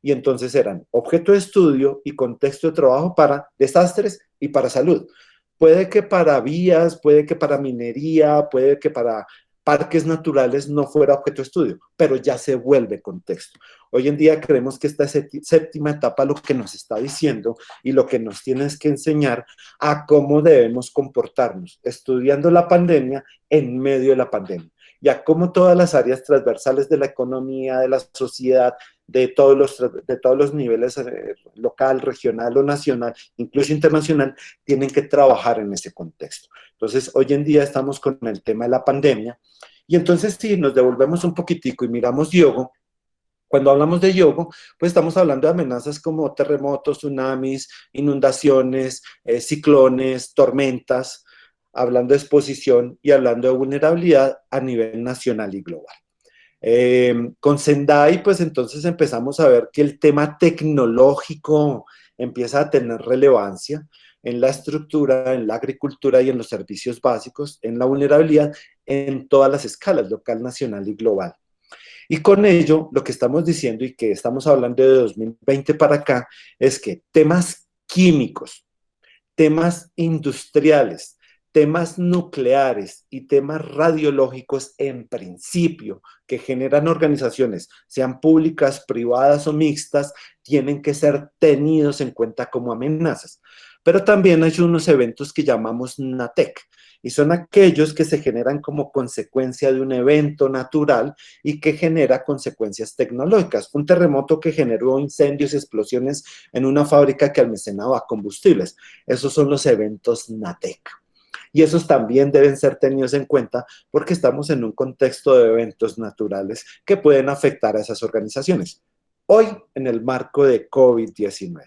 Y entonces eran objeto de estudio y contexto de trabajo para desastres y para salud. Puede que para vías, puede que para minería, puede que para parques naturales no fuera objeto de estudio, pero ya se vuelve contexto. Hoy en día creemos que esta séptima etapa lo que nos está diciendo y lo que nos tiene es que enseñar a cómo debemos comportarnos, estudiando la pandemia en medio de la pandemia, y a cómo todas las áreas transversales de la economía, de la sociedad, de todos los niveles, local, regional o nacional, incluso internacional, tienen que trabajar en ese contexto. Entonces, hoy en día estamos con el tema de la pandemia, y entonces si nos devolvemos un poquitico y miramos Yogo, cuando hablamos de Yogo, pues estamos hablando de amenazas como terremotos, tsunamis, inundaciones, ciclones, tormentas, hablando de exposición y hablando de vulnerabilidad a nivel nacional y global. Con Sendai, pues entonces empezamos a ver que el tema tecnológico empieza a tener relevancia en la estructura, en la agricultura y en los servicios básicos, en la vulnerabilidad, en todas las escalas, local, nacional y global. Y con ello, lo que estamos diciendo y que estamos hablando de 2020 para acá, es que temas químicos, temas industriales, temas nucleares y temas radiológicos en principio que generan organizaciones, sean públicas, privadas o mixtas, tienen que ser tenidos en cuenta como amenazas. Pero también hay unos eventos que llamamos NATEC, y son aquellos que se generan como consecuencia de un evento natural y que genera consecuencias tecnológicas. Un terremoto que generó incendios y explosiones en una fábrica que almacenaba combustibles. Esos son los eventos NATEC. Y esos también deben ser tenidos en cuenta porque estamos en un contexto de eventos naturales que pueden afectar a esas organizaciones. Hoy, en el marco de COVID-19.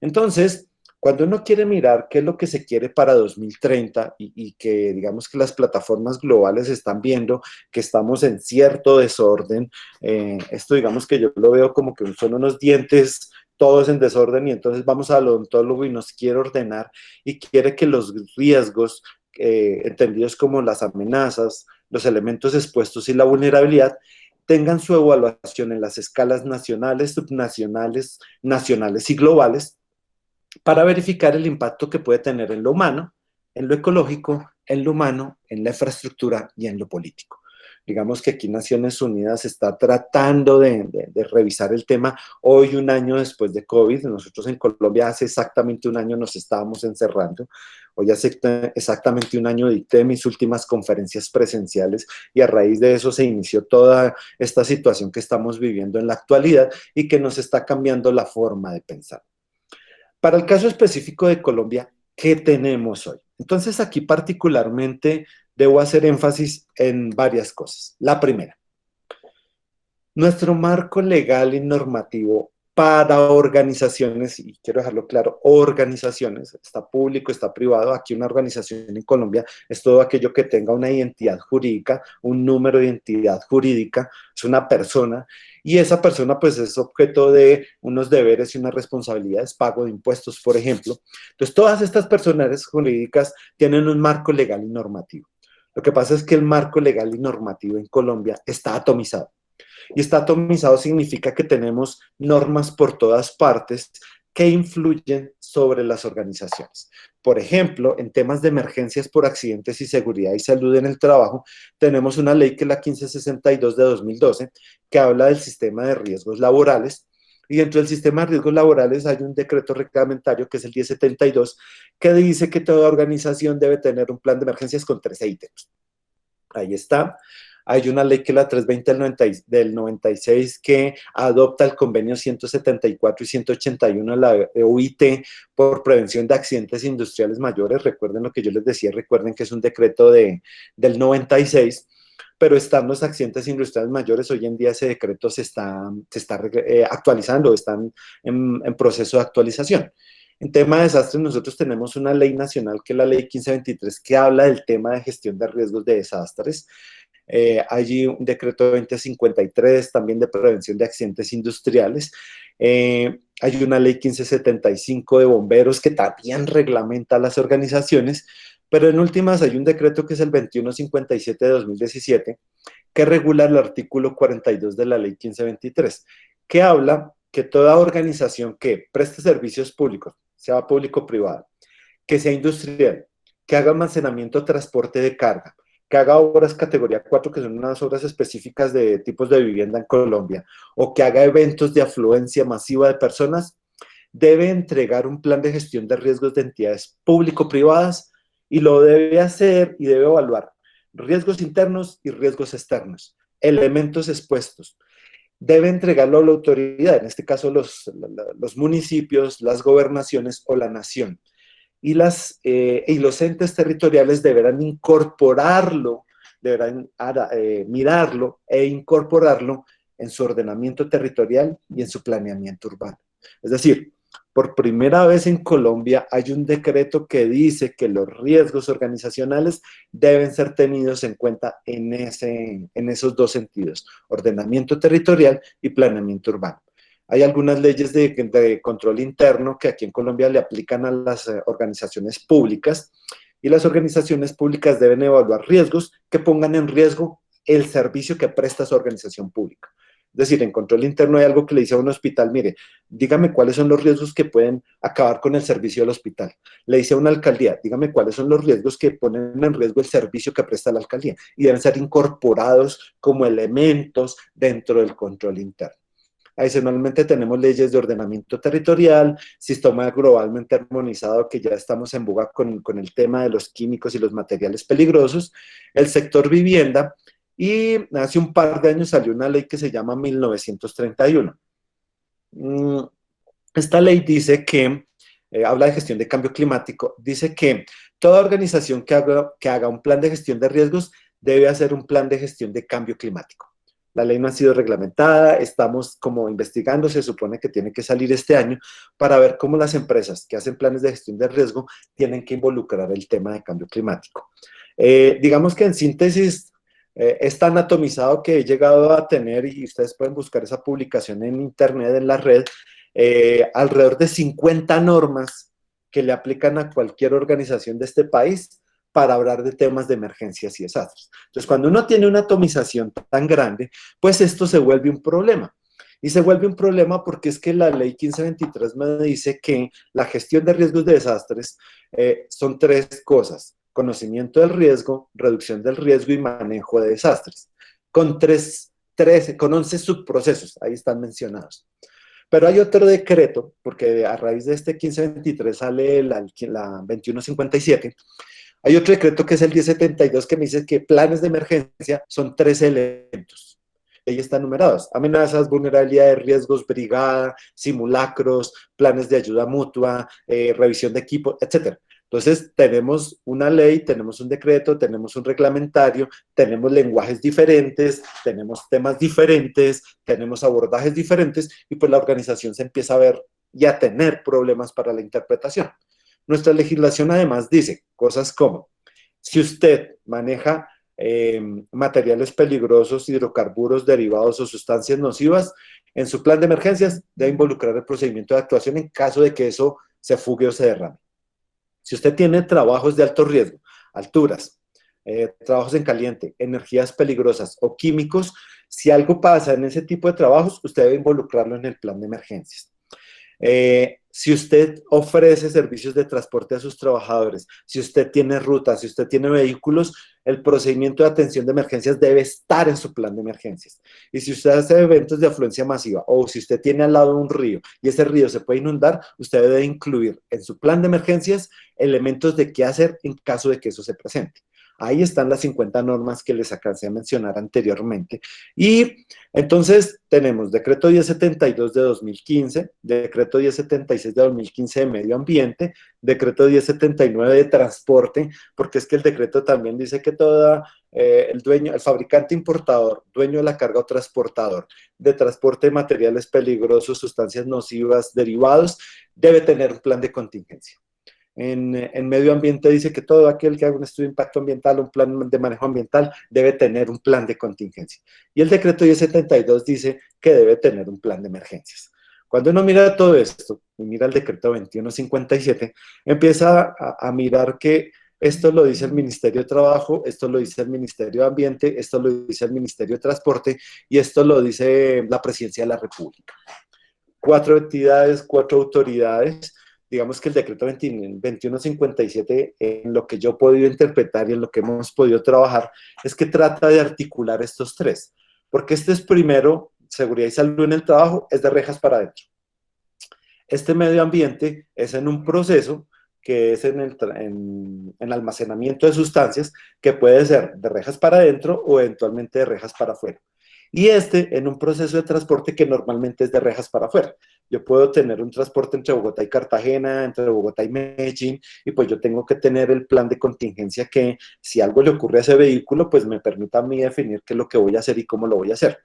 Entonces, cuando uno quiere mirar qué es lo que se quiere para 2030 y que digamos que las plataformas globales están viendo que estamos en cierto desorden, esto digamos que yo lo veo como que son unos dientes todos en desorden y entonces vamos al odontólogo y nos quiere ordenar y quiere que los riesgos entendidos como las amenazas, los elementos expuestos y la vulnerabilidad tengan su evaluación en las escalas nacionales, subnacionales, nacionales y globales para verificar el impacto que puede tener en lo humano, en lo ecológico, en lo humano, en la infraestructura y en lo político. Digamos que aquí Naciones Unidas está tratando de revisar el tema hoy, un año después de COVID. Nosotros en Colombia hace exactamente un año nos estábamos encerrando. Hoy hace exactamente un año dicté mis últimas conferencias presenciales y a raíz de eso se inició toda esta situación que estamos viviendo en la actualidad y que nos está cambiando la forma de pensar. Para el caso específico de Colombia, ¿qué tenemos hoy? Entonces aquí particularmente debo hacer énfasis en varias cosas. La primera, nuestro marco legal y normativo para organizaciones, y quiero dejarlo claro, organizaciones, está público, está privado, aquí una organización en Colombia es todo aquello que tenga una identidad jurídica, un número de identidad jurídica, es una persona, y esa persona pues es objeto de unos deberes y unas responsabilidades, pago de impuestos, por ejemplo. Entonces todas estas personas jurídicas tienen un marco legal y normativo. Lo que pasa es que el marco legal y normativo en Colombia está atomizado. Y está atomizado significa que tenemos normas por todas partes que influyen sobre las organizaciones. Por ejemplo, en temas de emergencias por accidentes y seguridad y salud en el trabajo, tenemos una ley que es la 1562 de 2012, que habla del sistema de riesgos laborales, y dentro del sistema de riesgos laborales hay un decreto reglamentario que es el 1072, que dice que toda organización debe tener un plan de emergencias con 13 ítems. Ahí está. Hay una ley que es la 320 del 96 que adopta el convenio 174 y 181 de la OIT por prevención de accidentes industriales mayores. Recuerden lo que yo les decía, recuerden que es un decreto del 96, pero están los accidentes industriales mayores. Hoy en día ese decreto se está actualizando, están en proceso de actualización. En tema de desastres, nosotros tenemos una ley nacional que es la ley 1523 que habla del tema de gestión de riesgos de desastres. Hay un decreto 2053 también de prevención de accidentes industriales. Hay una ley 1575 de bomberos que también reglamenta las organizaciones, pero en últimas hay un decreto que es el 2157 de 2017 que regula el artículo 42 de la ley 1523, que habla que toda organización que preste servicios públicos, sea público o privado, que sea industrial, que haga almacenamiento, transporte de carga, que haga obras categoría 4, que son unas obras específicas de tipos de vivienda en Colombia, o que haga eventos de afluencia masiva de personas, debe entregar un plan de gestión de riesgos de entidades público-privadas y lo debe hacer y debe evaluar riesgos internos y riesgos externos, elementos expuestos. Debe entregarlo a la autoridad, en este caso los municipios, las gobernaciones o la nación. Y los entes territoriales deberán incorporarlo, deberán mirarlo e incorporarlo en su ordenamiento territorial y en su planeamiento urbano. Es decir, por primera vez en Colombia hay un decreto que dice que los riesgos organizacionales deben ser tenidos en cuenta en esos dos sentidos, ordenamiento territorial y planeamiento urbano. Hay algunas leyes de control interno que aquí en Colombia le aplican a las organizaciones públicas y las organizaciones públicas deben evaluar riesgos que pongan en riesgo el servicio que presta su organización pública. Es decir, en control interno hay algo que le dice a un hospital, mire, dígame cuáles son los riesgos que pueden acabar con el servicio del hospital. Le dice a una alcaldía, dígame cuáles son los riesgos que ponen en riesgo el servicio que presta la alcaldía y deben ser incorporados como elementos dentro del control interno. Adicionalmente tenemos leyes de ordenamiento territorial, sistema globalmente armonizado que ya estamos en boga con el tema de los químicos y los materiales peligrosos, el sector vivienda, y hace un par de años salió una ley que se llama 1931. Esta ley dice que, habla de gestión de cambio climático, dice que toda organización que haga un plan de gestión de riesgos debe hacer un plan de gestión de cambio climático. La ley no ha sido reglamentada, estamos como investigando, se supone que tiene que salir este año para ver cómo las empresas que hacen planes de gestión de riesgo tienen que involucrar el tema de cambio climático. Digamos que en síntesis es tan atomizado que he llegado a tener, y ustedes pueden buscar esa publicación en internet, en la red, alrededor de 50 normas que le aplican a cualquier organización de este país para hablar de temas de emergencias y desastres. Entonces, cuando uno tiene una atomización tan grande, pues esto se vuelve un problema. Y se vuelve un problema porque es que la ley 1523 me dice que la gestión de riesgos de desastres son tres cosas: conocimiento del riesgo, reducción del riesgo y manejo de desastres, con con 11 subprocesos, ahí están mencionados. Pero hay otro decreto, porque a raíz de este 1523 sale la 2157, hay otro decreto que es el 1072 que me dice que planes de emergencia son 3 elementos. Ahí están numerados: amenazas, vulnerabilidades, riesgos, brigada, simulacros, planes de ayuda mutua, revisión de equipo, etc. Entonces, tenemos una ley, tenemos un decreto, tenemos un reglamentario, tenemos lenguajes diferentes, tenemos temas diferentes, tenemos abordajes diferentes, y pues la organización se empieza a ver y a tener problemas para la interpretación. Nuestra legislación además dice cosas como: si usted maneja materiales peligrosos, hidrocarburos, derivados o sustancias nocivas, en su plan de emergencias debe involucrar el procedimiento de actuación en caso de que eso se fugue o se derrame. Si usted tiene trabajos de alto riesgo, alturas, trabajos en caliente, energías peligrosas o químicos, si algo pasa en ese tipo de trabajos, usted debe involucrarlo en el plan de emergencias. Si usted ofrece servicios de transporte a sus trabajadores, si usted tiene rutas, si usted tiene vehículos, el procedimiento de atención de emergencias debe estar en su plan de emergencias. Y si usted hace eventos de afluencia masiva, o si usted tiene al lado un río y ese río se puede inundar, usted debe incluir en su plan de emergencias elementos de qué hacer en caso de que eso se presente. Ahí están las 50 normas que les alcancé a mencionar anteriormente. Y entonces tenemos decreto 1072 de 2015, decreto 1076 de 2015 de medio ambiente, decreto 1079 de transporte, porque es que el decreto también dice que el fabricante importador, dueño de la carga o transportador de transporte de materiales peligrosos, sustancias nocivas, derivados, debe tener un plan de contingencia. En medio ambiente dice que todo aquel que haga un estudio de impacto ambiental, un plan de manejo ambiental, debe tener un plan de contingencia. Y el decreto 1072 dice que debe tener un plan de emergencias. Cuando uno mira todo esto, y mira el decreto 2157, empieza a mirar que esto lo dice el Ministerio de Trabajo, esto lo dice el Ministerio de Ambiente, esto lo dice el Ministerio de Transporte, y esto lo dice la Presidencia de la República. 4 entidades, 4 autoridades. Digamos que el decreto 2157, en lo que yo he podido interpretar y en lo que hemos podido trabajar, es que trata de articular estos tres. Porque este es primero, seguridad y salud en el trabajo, es de rejas para adentro. Este medio ambiente es en un proceso que es en almacenamiento de sustancias, que puede ser de rejas para adentro o eventualmente de rejas para afuera. Y este en un proceso de transporte que normalmente es de rejas para afuera. Yo puedo tener un transporte entre Bogotá y Cartagena, entre Bogotá y Medellín, y pues yo tengo que tener el plan de contingencia que, si algo le ocurre a ese vehículo, pues me permita a mí definir qué es lo que voy a hacer y cómo lo voy a hacer.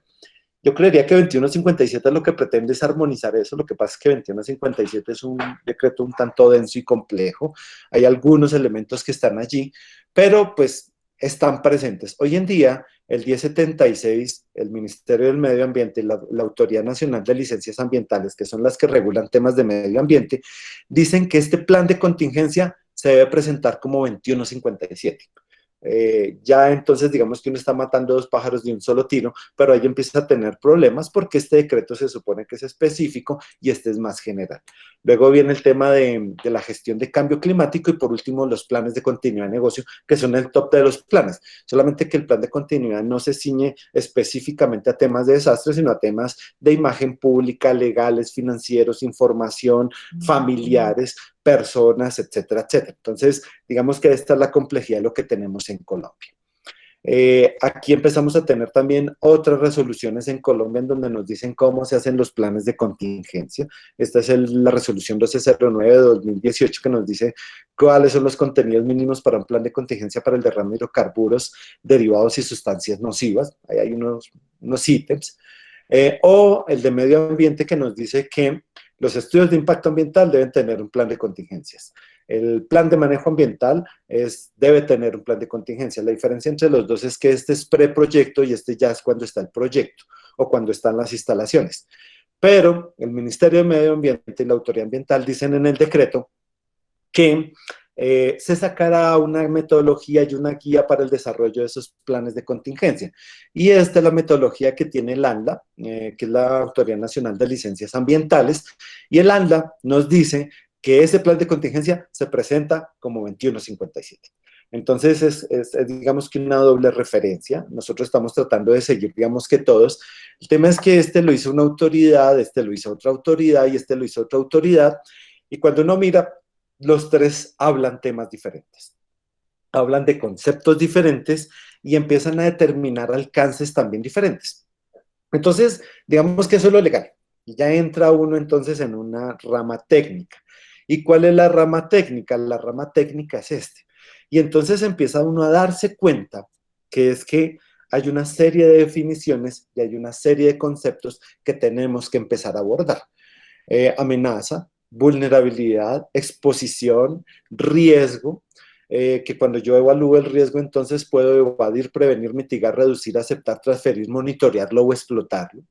Yo creería que 2157 lo que pretende es armonizar eso. Lo que pasa es que 2157 es un decreto un tanto denso y complejo. Hay algunos elementos que están allí, pero pues están presentes. Hoy en día, el 1076, el Ministerio del Medio Ambiente y la Autoridad Nacional de Licencias Ambientales, que son las que regulan temas de medio ambiente, dicen que este plan de contingencia se debe presentar como 2157. Ya entonces digamos que uno está matando 2 pájaros de un solo tiro, pero ahí empieza a tener problemas porque este decreto se supone que es específico y este es más general. Luego viene el tema de la gestión de cambio climático y por último los planes de continuidad de negocio, que son el top de los planes. Solamente que el plan de continuidad no se ciñe específicamente a temas de desastres, sino a temas de imagen pública, legales, financieros, información, familiares, personas, etcétera, etcétera. Entonces, digamos que esta es la complejidad de lo que tenemos en Colombia. Aquí empezamos a tener también otras resoluciones en Colombia en donde nos dicen cómo se hacen los planes de contingencia. Esta es la resolución 1209 de 2018 que nos dice cuáles son los contenidos mínimos para un plan de contingencia para el derrame de hidrocarburos, derivados y sustancias nocivas. Ahí hay unos ítems. O el de medio ambiente que nos dice que los estudios de impacto ambiental deben tener un plan de contingencias. El plan de manejo ambiental debe tener un plan de contingencia. La diferencia entre los dos es que este es preproyecto y este ya es cuando está el proyecto o cuando están las instalaciones. Pero el Ministerio de Medio Ambiente y la Autoridad Ambiental dicen en el decreto que se sacará una metodología y una guía para el desarrollo de esos planes de contingencia. Y esta es la metodología que tiene el ANLA, que es la Autoridad Nacional de Licencias Ambientales, y el ANLA nos dice que ese plan de contingencia se presenta como 2157. Entonces, digamos que una doble referencia. Nosotros estamos tratando de seguir, digamos que todos. El tema es que este lo hizo una autoridad, este lo hizo otra autoridad y este lo hizo otra autoridad. Y cuando uno mira, los tres hablan temas diferentes. Hablan de conceptos diferentes y empiezan a determinar alcances también diferentes. Entonces, digamos que eso es lo legal. Y ya entra uno entonces en una rama técnica. ¿Y cuál es la rama técnica? La rama técnica es este. Y entonces empieza uno a darse cuenta que es que hay una serie de definiciones y hay una serie de conceptos que tenemos que empezar a abordar. Amenaza, vulnerabilidad, exposición, riesgo, que cuando yo evalúo el riesgo entonces puedo evadir, prevenir, mitigar, reducir, aceptar, transferir, monitorearlo o explotarlo,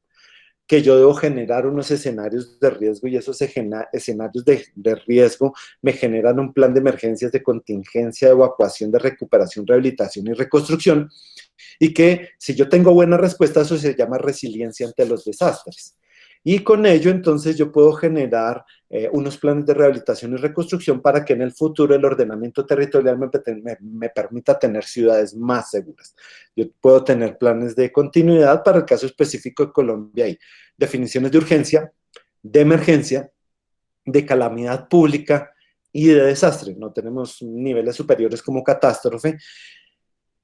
que yo debo generar unos escenarios de riesgo y esos escenarios de riesgo me generan un plan de emergencias, de contingencia, de evacuación, de recuperación, rehabilitación y reconstrucción, y que si yo tengo buena respuesta, eso se llama resiliencia ante los desastres. Y con ello, entonces, yo puedo generar unos planes de rehabilitación y reconstrucción para que en el futuro el ordenamiento territorial me permita tener ciudades más seguras. Yo puedo tener planes de continuidad para el caso específico de Colombia y definiciones de urgencia, de emergencia, de calamidad pública y de desastre. No tenemos niveles superiores como catástrofe.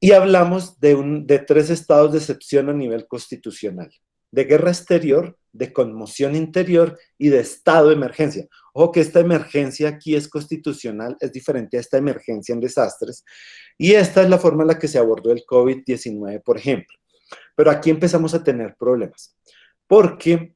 Y hablamos de tres estados de excepción a nivel constitucional: de guerra exterior, de conmoción interior y de estado de emergencia. Ojo que esta emergencia aquí es constitucional, es diferente a esta emergencia en desastres, y esta es la forma en la que se abordó el COVID-19, por ejemplo. Pero aquí empezamos a tener problemas, porque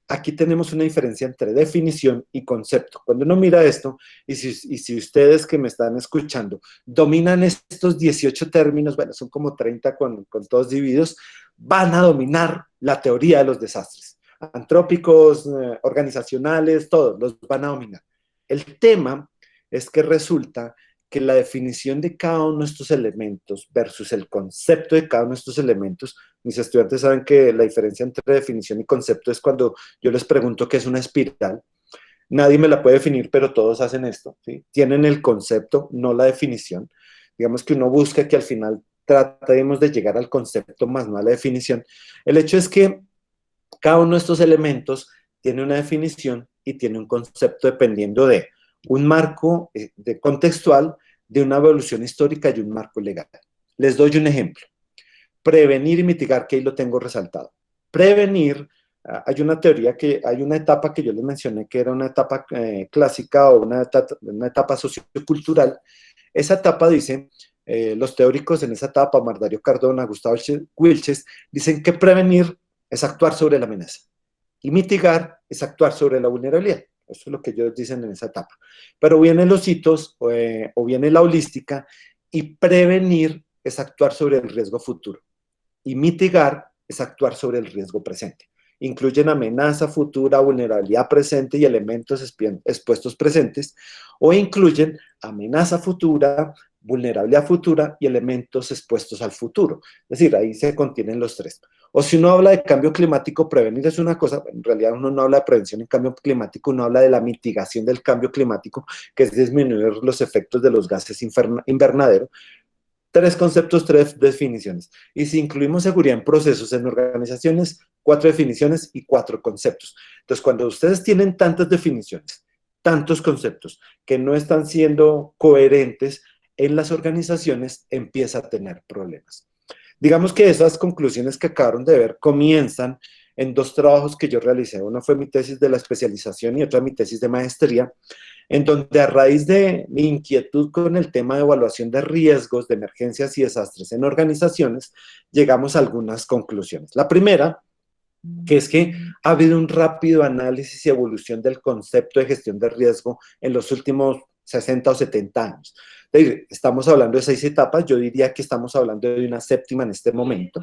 aquí tenemos una diferencia entre definición y concepto. Cuando uno mira esto, y si ustedes que me están escuchando dominan estos 18 términos, bueno, son como 30 con todos divididos, van a dominar la teoría de los desastres. Antrópicos, organizacionales, todos los van a dominar. El tema es que resulta que la definición de cada uno de estos elementos versus el concepto de cada uno de estos elementos, mis estudiantes saben que la diferencia entre definición y concepto es cuando yo les pregunto qué es una espiral. Nadie me la puede definir, pero todos hacen esto, ¿sí? Tienen el concepto, no la definición. Digamos que uno busca que al final tratemos de llegar al concepto más no a la definición. El hecho es que cada uno de estos elementos tiene una definición y tiene un concepto dependiendo de un marco de contextual, de una evolución histórica y un marco legal. Les doy un ejemplo. Prevenir y mitigar, que ahí lo tengo resaltado. Prevenir, hay una teoría hay una etapa que yo les mencioné que era una etapa clásica o una etapa sociocultural. Esa etapa dice, los teóricos en esa etapa, Mardario Cardona, Gustavo Wilches, dicen que prevenir es actuar sobre la amenaza y mitigar es actuar sobre la vulnerabilidad. Eso es lo que ellos dicen en esa etapa. Pero vienen los hitos o viene la holística, y prevenir es actuar sobre el riesgo futuro y mitigar es actuar sobre el riesgo presente. Incluyen amenaza futura, vulnerabilidad presente y elementos expuestos presentes, o incluyen amenaza futura, vulnerabilidad futura y elementos expuestos al futuro. Es decir, ahí se contienen los tres. O si uno habla de cambio climático, prevenir es una cosa, en realidad uno no habla de prevención en cambio climático, uno habla de la mitigación del cambio climático, que es disminuir los efectos de los gases invernadero. Tres conceptos, tres definiciones. Y si incluimos seguridad en procesos, en organizaciones, 4 definiciones y 4 conceptos. Entonces, cuando ustedes tienen tantas definiciones, tantos conceptos, que no están siendo coherentes en las organizaciones, empieza a tener problemas. Digamos que esas conclusiones que acabaron de ver comienzan en 2 trabajos que yo realicé. Una fue mi tesis de la especialización y otra mi tesis de maestría, en donde a raíz de mi inquietud con el tema de evaluación de riesgos, de emergencias y desastres en organizaciones, llegamos a algunas conclusiones. La primera, que es que ha habido un rápido análisis y evolución del concepto de gestión de riesgo en los últimos 60 o 70 años. Estamos hablando de 6 etapas, yo diría que estamos hablando de una 7ª en este momento.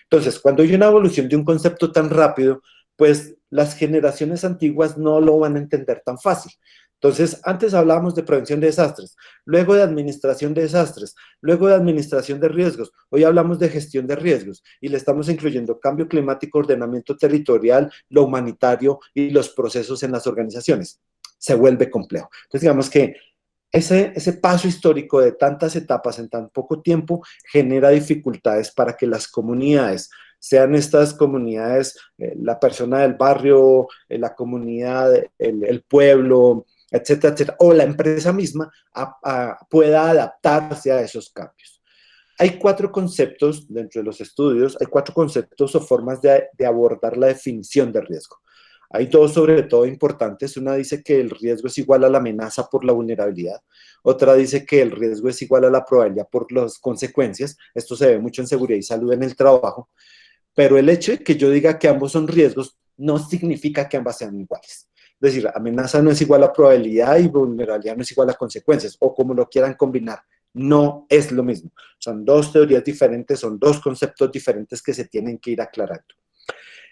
Entonces, cuando hay una evolución de un concepto tan rápido, pues las generaciones antiguas no lo van a entender tan fácil. Entonces, antes hablábamos de prevención de desastres, luego de administración de desastres, luego de administración de riesgos. Hoy hablamos de gestión de riesgos y le estamos incluyendo cambio climático, ordenamiento territorial, lo humanitario y los procesos en las organizaciones. Se vuelve complejo. Entonces, digamos que ese paso histórico de tantas etapas en tan poco tiempo genera dificultades para que las comunidades, sean estas comunidades, la persona del barrio, la comunidad, el pueblo, etcétera, etcétera, o la empresa misma pueda adaptarse a esos cambios. Hay 4 conceptos dentro de los estudios, hay 4 conceptos o formas de abordar la definición de riesgo. Hay 2 sobre todo importantes. Una dice que el riesgo es igual a la amenaza por la vulnerabilidad. Otra dice que el riesgo es igual a la probabilidad por las consecuencias. Esto se ve mucho en seguridad y salud en el trabajo. Pero el hecho de que yo diga que ambos son riesgos no significa que ambas sean iguales. Es decir, amenaza no es igual a probabilidad y vulnerabilidad no es igual a consecuencias, o como lo quieran combinar. No es lo mismo. Son 2 teorías diferentes, son 2 conceptos diferentes que se tienen que ir aclarando.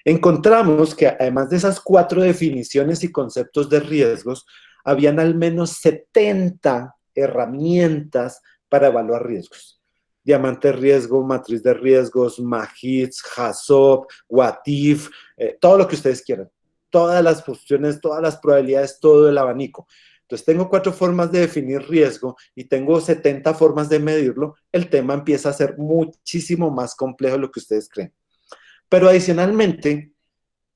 Encontramos que además de esas 4 definiciones y conceptos de riesgos, habían al menos 70 herramientas para evaluar riesgos. Diamante riesgo, matriz de riesgos, MAHITS, HAZOP, WATIF, todo lo que ustedes quieran. Todas las funciones, todas las probabilidades, todo el abanico. Entonces tengo 4 formas de definir riesgo y tengo 70 formas de medirlo. El tema empieza a ser muchísimo más complejo de lo que ustedes creen. Pero adicionalmente,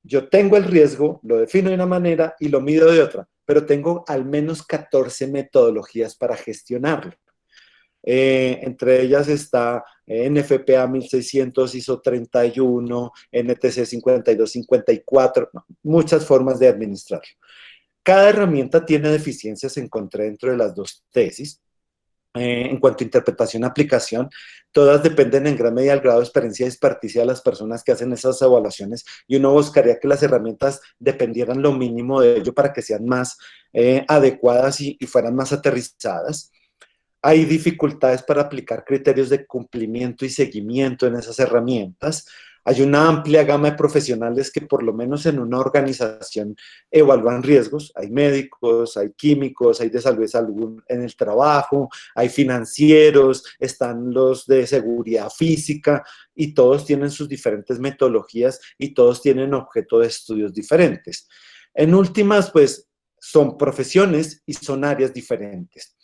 yo tengo el riesgo, lo defino de una manera y lo mido de otra, pero tengo al menos 14 metodologías para gestionarlo. Entre ellas está NFPA 1600, ISO 31, NTC 5254, muchas formas de administrarlo. Cada herramienta tiene deficiencias, encontré dentro de las 2 tesis. En cuanto a interpretación y aplicación, todas dependen en gran medida del grado de experiencia y experticia de las personas que hacen esas evaluaciones, y uno buscaría que las herramientas dependieran lo mínimo de ello para que sean más adecuadas y fueran más aterrizadas. Hay dificultades para aplicar criterios de cumplimiento y seguimiento en esas herramientas. Hay una amplia gama de profesionales que por lo menos en una organización evalúan riesgos. Hay médicos, hay químicos, hay de salud en el trabajo, hay financieros, están los de seguridad física y todos tienen sus diferentes metodologías y todos tienen objeto de estudios diferentes. En últimas, pues, son profesiones y son áreas diferentes.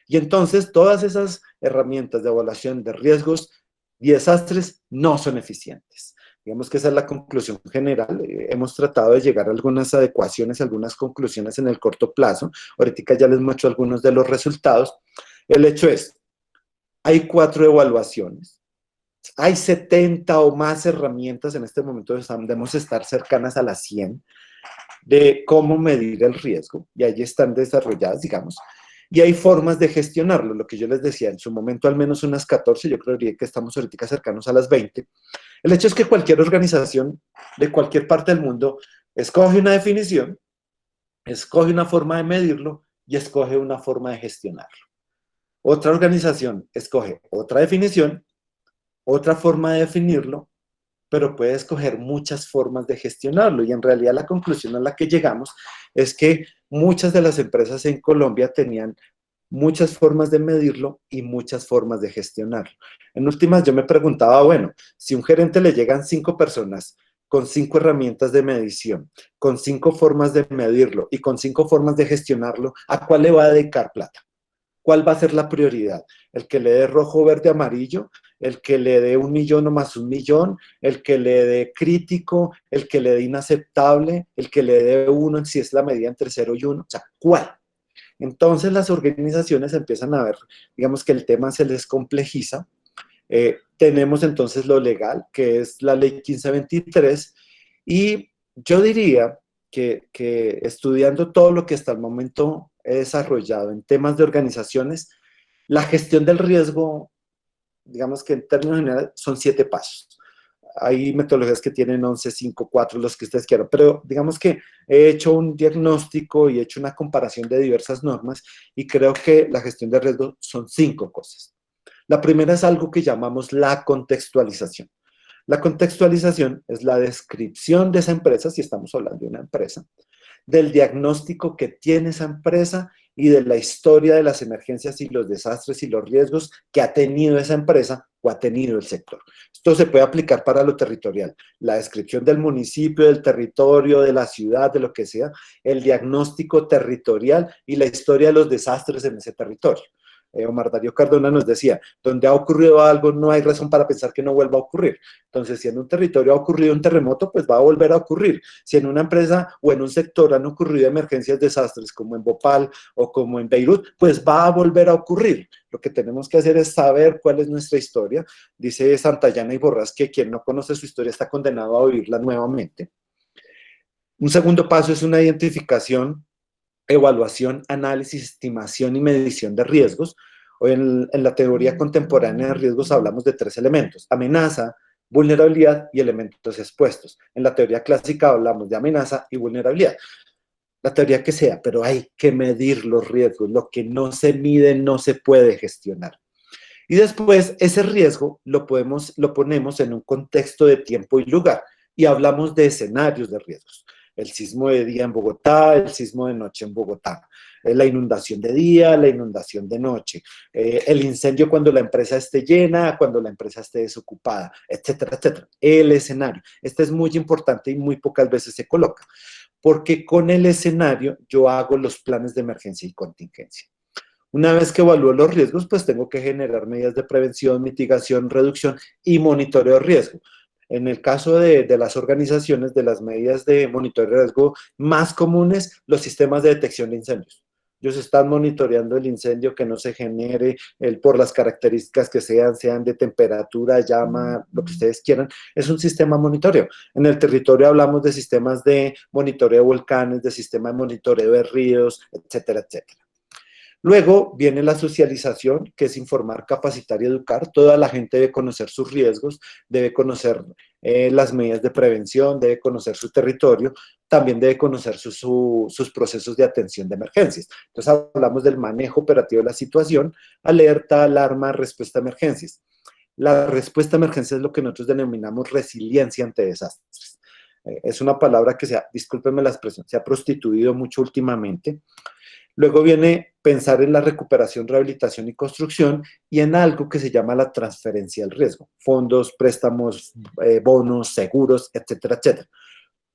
Y entonces todas esas herramientas de evaluación de riesgos y desastres no son eficientes. Digamos que esa es la conclusión general. Hemos tratado de llegar a algunas adecuaciones, algunas conclusiones en el corto plazo. Ahorita ya les muestro algunos de los resultados. El hecho es, hay 4 evaluaciones. Hay 70 o más herramientas, en este momento debemos estar cercanas a las 100, de cómo medir el riesgo, y allí están desarrolladas, digamos. Y hay formas de gestionarlo, lo que yo les decía, en su momento al menos unas 14, yo creería que estamos ahorita cercanos a las 20. El hecho es que cualquier organización de cualquier parte del mundo escoge una definición, escoge una forma de medirlo y escoge una forma de gestionarlo. Otra organización escoge otra definición, otra forma de definirlo, pero puede escoger muchas formas de gestionarlo, y en realidad la conclusión a la que llegamos es que muchas de las empresas en Colombia tenían muchas formas de medirlo y muchas formas de gestionarlo. En últimas, yo me preguntaba, bueno, si a un gerente le llegan 5 personas con 5 herramientas de medición, con 5 formas de medirlo y con 5 formas de gestionarlo, ¿a cuál le va a dedicar plata? ¿Cuál va a ser la prioridad? ¿El que le dé rojo, verde, amarillo? ¿El que le dé 1 millón o más 1 millón? ¿El que le dé crítico? ¿El que le dé inaceptable? ¿El que le dé 1 si es la medida entre 0 y 1? O sea, ¿cuál? Entonces las organizaciones empiezan a ver, digamos que el tema se les complejiza. Tenemos entonces lo legal, que es la ley 1523, y yo diría que estudiando todo lo que hasta el momento he desarrollado en temas de organizaciones, la gestión del riesgo, digamos que en términos generales, son 7 pasos. Hay metodologías que tienen 11, 5, 4, los que ustedes quieran, pero digamos que he hecho un diagnóstico y he hecho una comparación de diversas normas y creo que la gestión de riesgo son 5 cosas. La primera es algo que llamamos la contextualización. La contextualización es la descripción de esa empresa, si estamos hablando de una empresa, del diagnóstico que tiene esa empresa y de la historia de las emergencias y los desastres y los riesgos que ha tenido esa empresa o ha tenido el sector. Esto se puede aplicar para lo territorial, la descripción del municipio, del territorio, de la ciudad, de lo que sea, el diagnóstico territorial y la historia de los desastres en ese territorio. Omar Darío Cardona nos decía, donde ha ocurrido algo no hay razón para pensar que no vuelva a ocurrir. Entonces, si en un territorio ha ocurrido un terremoto, pues va a volver a ocurrir. Si en una empresa o en un sector han ocurrido emergencias, desastres, como en Bhopal o como en Beirut, pues va a volver a ocurrir. Lo que tenemos que hacer es saber cuál es nuestra historia. Dice Santayana y Borrás que quien no conoce su historia está condenado a vivirla nuevamente. Un segundo paso es una identificación, evaluación, análisis, estimación y medición de riesgos. Hoy en la teoría contemporánea de riesgos hablamos de 3 elementos: amenaza, vulnerabilidad y elementos expuestos. En la teoría clásica hablamos de amenaza y vulnerabilidad. La teoría que sea, pero hay que medir los riesgos. Lo que no se mide no se puede gestionar. Y después ese riesgo lo ponemos en un contexto de tiempo y lugar y hablamos de escenarios de riesgos. El sismo de día en Bogotá, el sismo de noche en Bogotá, la inundación de día, la inundación de noche, el incendio cuando la empresa esté llena, cuando la empresa esté desocupada, etcétera, etcétera. El escenario. Este es muy importante y muy pocas veces se coloca, porque con el escenario yo hago los planes de emergencia y contingencia. Una vez que evalúo los riesgos, pues tengo que generar medidas de prevención, mitigación, reducción y monitoreo de riesgo. En el caso de las organizaciones, de las medidas de monitoreo de riesgo más comunes, los sistemas de detección de incendios. Ellos están monitoreando el incendio, que no se genere por las características que sean de temperatura, llama, lo que ustedes quieran. Es un sistema de monitoreo. En el territorio hablamos de sistemas de monitoreo de volcanes, de sistema de monitoreo de ríos, etcétera, etcétera. Luego viene la socialización, que es informar, capacitar y educar. Toda la gente debe conocer sus riesgos, debe conocer las medidas de prevención, debe conocer su territorio, también debe conocer sus procesos de atención de emergencias. Entonces hablamos del manejo operativo de la situación, alerta, alarma, respuesta a emergencias. La respuesta a emergencias es lo que nosotros denominamos resiliencia ante desastres. Es una palabra que discúlpenme la expresión, se ha prostituido mucho últimamente. Luego viene pensar en la recuperación, rehabilitación y construcción y en algo que se llama la transferencia del riesgo. Fondos, préstamos, bonos, seguros, etcétera, etcétera.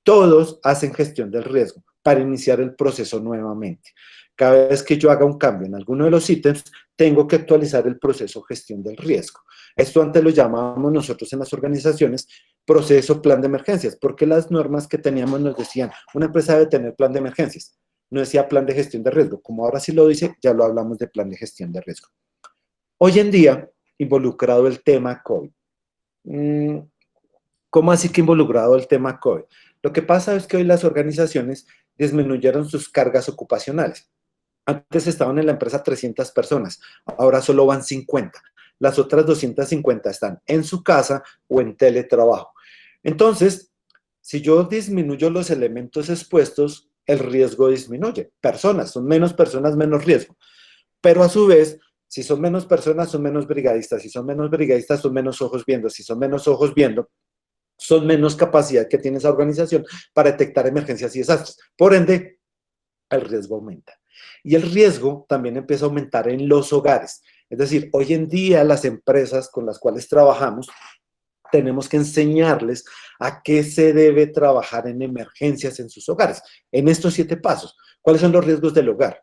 Todos hacen gestión del riesgo para iniciar el proceso nuevamente. Cada vez que yo haga un cambio en alguno de los ítems, tengo que actualizar el proceso gestión del riesgo. Esto antes lo llamábamos nosotros en las organizaciones proceso plan de emergencias, porque las normas que teníamos nos decían, una empresa debe tener plan de emergencias. No decía plan de gestión de riesgo. Como ahora sí lo dice, ya lo hablamos de plan de gestión de riesgo. Hoy en día, involucrado el tema COVID. ¿Cómo así que involucrado el tema COVID? Lo que pasa es que hoy las organizaciones disminuyeron sus cargas ocupacionales. Antes estaban en la empresa 300 personas, ahora solo van 50. Las otras 250 están en su casa o en teletrabajo. Entonces, si yo disminuyo los elementos expuestos, el riesgo disminuye. Son menos personas, menos riesgo. Pero a su vez, si son menos personas, son menos brigadistas. Si son menos brigadistas, son menos ojos viendo. Si son menos ojos viendo, son menos capacidad que tiene esa organización para detectar emergencias y desastres. Por ende, el riesgo aumenta. Y el riesgo también empieza a aumentar en los hogares. Es decir, hoy en día las empresas con las cuales trabajamos tenemos que enseñarles a qué se debe trabajar en emergencias en sus hogares. En estos 7 pasos, ¿cuáles son los riesgos del hogar?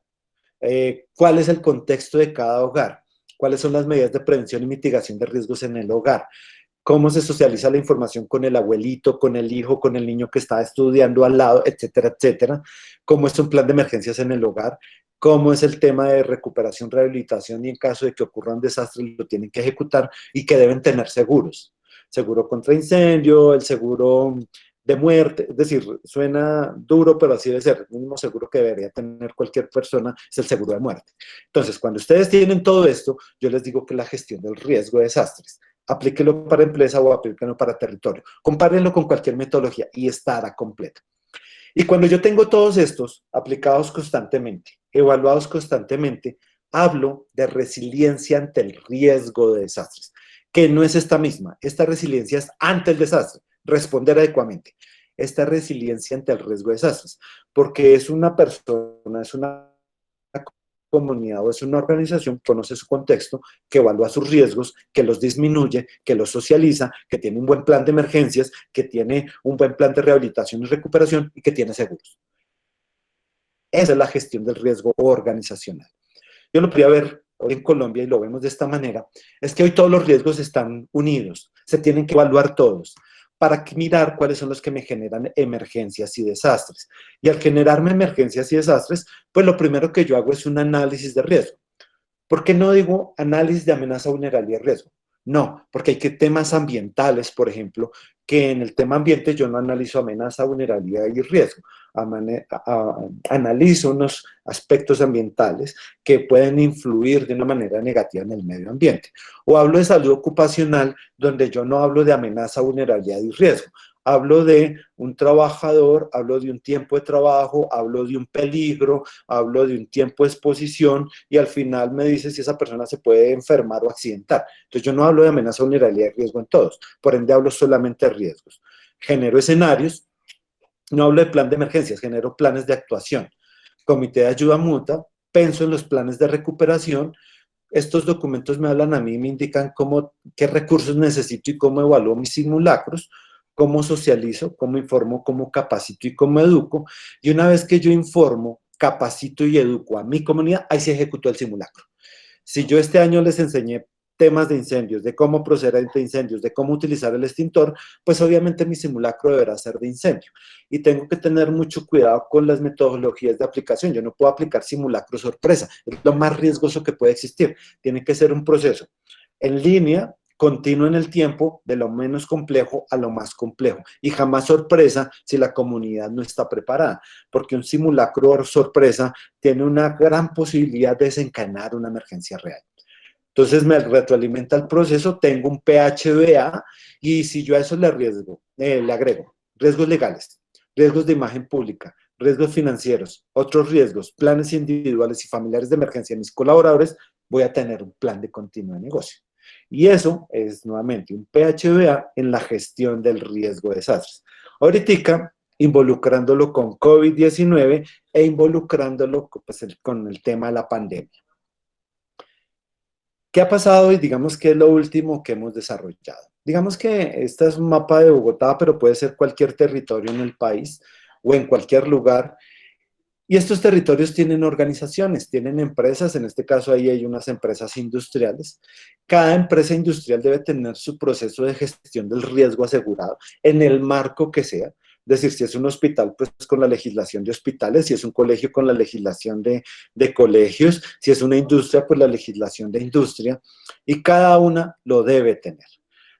¿Cuál es el contexto de cada hogar? ¿Cuáles son las medidas de prevención y mitigación de riesgos en el hogar? ¿Cómo se socializa la información con el abuelito, con el hijo, con el niño que está estudiando al lado, etcétera, etcétera? ¿Cómo es un plan de emergencias en el hogar? ¿Cómo es el tema de recuperación, rehabilitación y en caso de que ocurra un desastre lo tienen que ejecutar y que deben tener seguros? Seguro contra incendio, el seguro de muerte, es decir, suena duro, pero así debe ser. El mismo seguro que debería tener cualquier persona es el seguro de muerte. Entonces, cuando ustedes tienen todo esto, yo les digo que la gestión del riesgo de desastres, aplíquelo para empresa o aplíquelo para territorio. Compárenlo con cualquier metodología y estará completo. Y cuando yo tengo todos estos aplicados constantemente, evaluados constantemente, hablo de resiliencia ante el riesgo de desastres, que no es esta misma. Esta resiliencia es ante el desastre, responder adecuadamente. esta resiliencia ante el riesgo de desastres, porque es una persona, es una comunidad o es una organización que conoce su contexto, que evalúa sus riesgos, que los disminuye, que los socializa, que tiene un buen plan de emergencias, que tiene un buen plan de rehabilitación y recuperación y que tiene seguros. Esa es la gestión del riesgo organizacional. Yo lo podría ver hoy en Colombia y lo vemos de esta manera, es que hoy todos los riesgos están unidos, se tienen que evaluar todos para mirar cuáles son los que me generan emergencias y desastres. Y al generarme emergencias y desastres, pues lo primero que yo hago es un análisis de riesgo. ¿Por qué no digo análisis de amenaza, vulnerabilidad y riesgo? No, porque hay que temas ambientales, por ejemplo, que en el tema ambiente yo no analizo amenaza, vulnerabilidad y riesgo. Analizo unos aspectos ambientales que pueden influir de una manera negativa en el medio ambiente. O hablo de salud ocupacional, donde yo no hablo de amenaza, vulnerabilidad y riesgo. Hablo de un trabajador, hablo de un tiempo de trabajo, hablo de un peligro, hablo de un tiempo de exposición y al final me dice si esa persona se puede enfermar o accidentar. Entonces yo no hablo de amenaza, vulnerabilidad y riesgo en todos, por ende hablo solamente de riesgos. Genero escenarios, no hablo de plan de emergencias, genero planes de actuación. Comité de ayuda mutua, pienso en los planes de recuperación. Estos documentos me hablan a mí, me indican qué recursos necesito y cómo evalúo mis simulacros, cómo socializo, cómo informo, cómo capacito y cómo educo. Y una vez que yo informo, capacito y educo a mi comunidad, ahí se ejecutó el simulacro. Si yo este año les enseñé temas de incendios, de cómo proceder ante incendios, de cómo utilizar el extintor, pues obviamente mi simulacro deberá ser de incendio. Y tengo que tener mucho cuidado con las metodologías de aplicación. Yo no puedo aplicar simulacro sorpresa. Es lo más riesgoso que puede existir. Tiene que ser un proceso en línea, continuo en el tiempo, de lo menos complejo a lo más complejo. Y jamás sorpresa si la comunidad no está preparada, porque un simulacro sorpresa tiene una gran posibilidad de desencadenar una emergencia real. Entonces me retroalimenta el proceso, tengo un PHBA y si yo a eso le agrego riesgos legales, riesgos de imagen pública, riesgos financieros, otros riesgos, planes individuales y familiares de emergencia de mis colaboradores, voy a tener un plan de continuo de negocio. Y eso es nuevamente un PHBA en la gestión del riesgo de desastres. Ahorita involucrándolo con COVID-19 e involucrándolo pues, con el tema de la pandemia. ¿Qué ha pasado? Y digamos que es lo último que hemos desarrollado. Digamos que este es un mapa de Bogotá, pero puede ser cualquier territorio en el país o en cualquier lugar. Y estos territorios tienen organizaciones, tienen empresas, en este caso ahí hay unas empresas industriales. Cada empresa industrial debe tener su proceso de gestión del riesgo asegurado en el marco que sea. Es decir, si es un hospital, pues con la legislación de hospitales, si es un colegio, con la legislación de colegios, si es una industria, pues la legislación de industria, y cada una lo debe tener.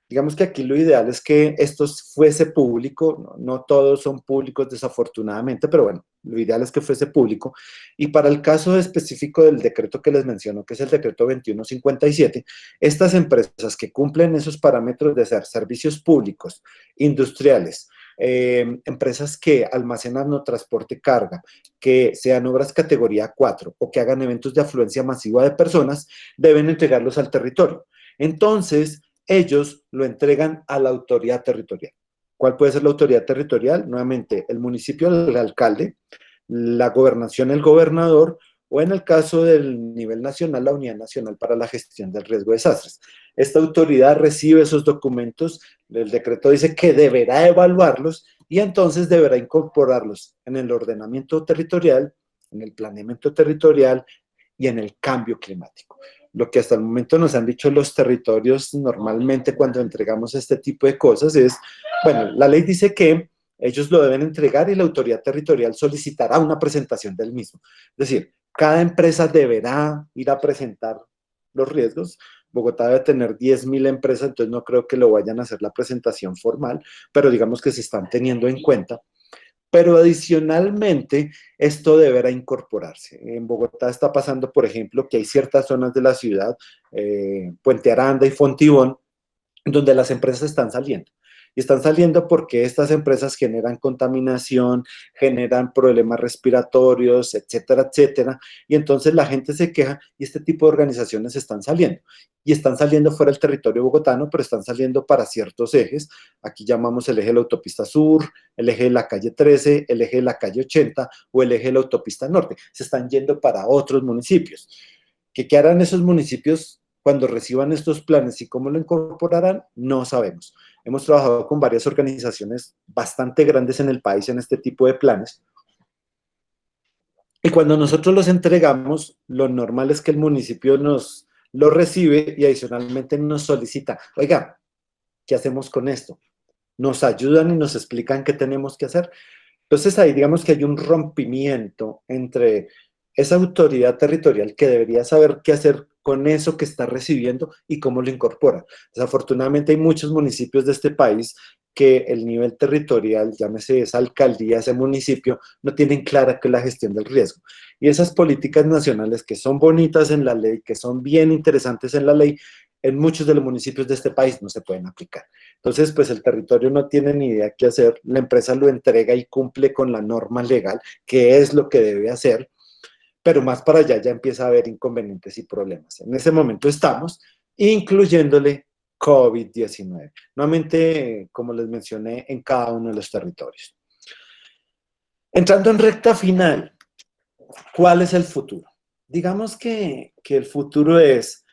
Digamos que aquí lo ideal es que esto fuese público, no todos son públicos desafortunadamente, pero bueno, lo ideal es que fuese público. Y para el caso específico del decreto que les menciono, que es el decreto 2157, estas empresas que cumplen esos parámetros de ser servicios públicos, industriales, empresas que almacenan o transporte carga, que sean obras categoría 4 o que hagan eventos de afluencia masiva de personas, deben entregarlos al territorio. Entonces, ellos lo entregan a la autoridad territorial. ¿Cuál puede ser la autoridad territorial? Nuevamente, el municipio, el alcalde, la gobernación, el gobernador, o en el caso del nivel nacional, la Unidad Nacional para la Gestión del Riesgo de Desastres. Esta autoridad recibe esos documentos, el decreto dice que deberá evaluarlos y entonces deberá incorporarlos en el ordenamiento territorial, en el planeamiento territorial y en el cambio climático. Lo que hasta el momento nos han dicho los territorios normalmente cuando entregamos este tipo de cosas es, bueno, la ley dice que ellos lo deben entregar y la autoridad territorial solicitará una presentación del mismo. Es decir, cada empresa deberá ir a presentar los riesgos. Bogotá debe tener 10.000 empresas, entonces no creo que lo vayan a hacer la presentación formal, pero digamos que se están teniendo en cuenta. Pero adicionalmente, esto deberá incorporarse. En Bogotá está pasando, por ejemplo, que hay ciertas zonas de la ciudad, Puente Aranda y Fontibón, donde las empresas están saliendo. Y están saliendo porque estas empresas generan contaminación, generan problemas respiratorios, etcétera, etcétera. Y entonces la gente se queja y este tipo de organizaciones están saliendo. Y están saliendo fuera del territorio bogotano, pero están saliendo para ciertos ejes. Aquí llamamos el eje de la autopista sur, el eje de la calle 13, el eje de la calle 80 o el eje de la autopista norte. Se están yendo para otros municipios. ¿Qué harán esos municipios cuando reciban estos planes y cómo lo incorporarán? No sabemos. Hemos trabajado con varias organizaciones bastante grandes en el país en este tipo de planes. Y cuando nosotros los entregamos, lo normal es que el municipio nos lo recibe y adicionalmente nos solicita, oiga, ¿qué hacemos con esto? Nos ayudan y nos explican qué tenemos que hacer. Entonces ahí digamos que hay un rompimiento entre esa autoridad territorial que debería saber qué hacer con eso que está recibiendo y cómo lo incorpora. Desafortunadamente hay muchos municipios de este país que el nivel territorial, llámese esa alcaldía, ese municipio, no tienen clara qué es la gestión del riesgo. Y esas políticas nacionales que son bonitas en la ley, que son bien interesantes en la ley, en muchos de los municipios de este país no se pueden aplicar. Entonces, pues el territorio no tiene ni idea qué hacer, la empresa lo entrega y cumple con la norma legal, que es lo que debe hacer, pero más para allá ya empieza a haber inconvenientes y problemas. En ese momento estamos, incluyéndole COVID-19. Nuevamente, como les mencioné, en cada uno de los territorios. Entrando en recta final, ¿cuál es el futuro? Digamos que el futuro es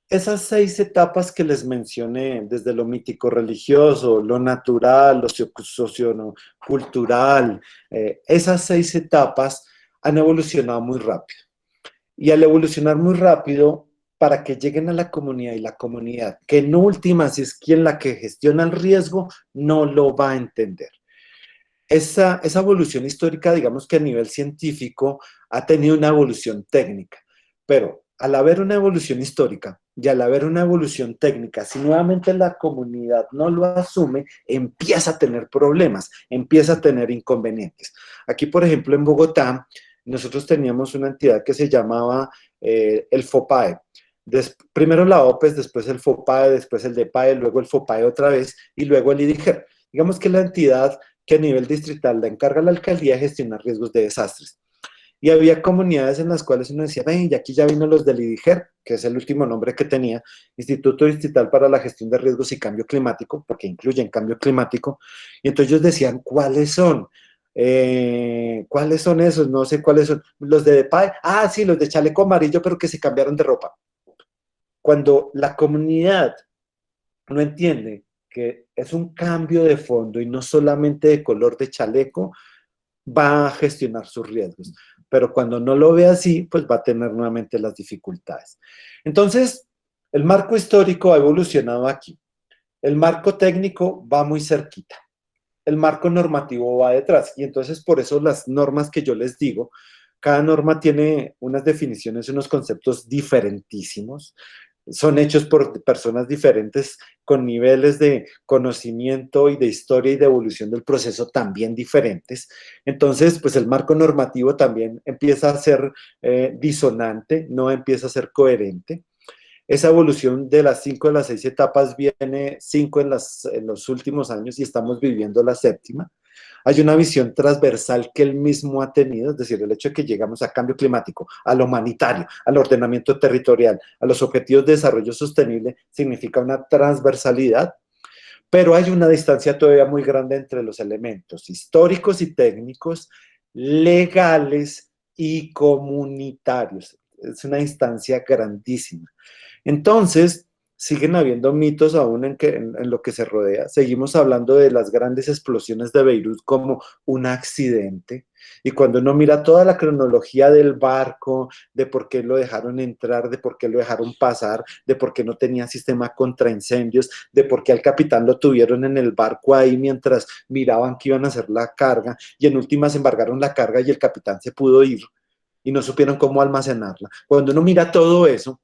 esas 6 etapas que les mencioné, desde lo mítico-religioso, lo natural, lo socio-cultural, esas 6 etapas han evolucionado muy rápido. Y al evolucionar muy rápido, para que lleguen a la comunidad y la comunidad, que en últimas es quien la que gestiona el riesgo, no lo va a entender. Esa evolución histórica, digamos que a nivel científico, ha tenido una evolución técnica, pero al haber una evolución histórica y al haber una evolución técnica, si nuevamente la comunidad no lo asume, empieza a tener problemas, empieza a tener inconvenientes. Aquí, por ejemplo, en Bogotá, nosotros teníamos una entidad que se llamaba el FOPAE. Primero la OPES, después el FOPAE, después el DEPAE, luego el FOPAE otra vez y luego el IDIGER. Digamos que la entidad que a nivel distrital le encarga a la alcaldía de gestionar riesgos de desastres. Y había comunidades en las cuales uno decía, ven, y aquí ya vino los del IDIGER, que es el último nombre que tenía, Instituto Distrital para la Gestión de Riesgos y Cambio Climático, porque incluyen cambio climático, y entonces ellos decían, ¿cuáles son? ¿Cuáles son esos? No sé cuáles son. Los de DEPAE, ah, sí, los de chaleco amarillo, pero que se cambiaron de ropa. Cuando la comunidad no entiende que es un cambio de fondo y no solamente de color de chaleco, va a gestionar sus riesgos. Pero cuando no lo ve así, pues va a tener nuevamente las dificultades. Entonces, el marco histórico ha evolucionado aquí. El marco técnico va muy cerquita. El marco normativo va detrás. Y entonces, por eso las normas que yo les digo, cada norma tiene unas definiciones, unos conceptos diferentísimos. Son hechos por personas diferentes con niveles de conocimiento y de historia y de evolución del proceso también diferentes. Entonces, pues el marco normativo también empieza a ser disonante, no empieza a ser coherente. Esa evolución de las 5 de las 6 etapas viene 5 en los últimos años y estamos viviendo la 7ª. Hay una visión transversal que él mismo ha tenido, es decir, el hecho de que llegamos a cambio climático, a lo humanitario, al ordenamiento territorial, a los objetivos de desarrollo sostenible, significa una transversalidad, pero hay una distancia todavía muy grande entre los elementos históricos y técnicos, legales y comunitarios. Es una distancia grandísima. Entonces, siguen habiendo mitos aún en lo que se rodea. Seguimos hablando de las grandes explosiones de Beirut como un accidente. Y cuando uno mira toda la cronología del barco, de por qué lo dejaron entrar, de por qué lo dejaron pasar, de por qué no tenía sistema contra incendios, de por qué al capitán lo tuvieron en el barco ahí mientras miraban que iban a hacer la carga, y en últimas embargaron la carga y el capitán se pudo ir y no supieron cómo almacenarla. Cuando uno mira todo eso,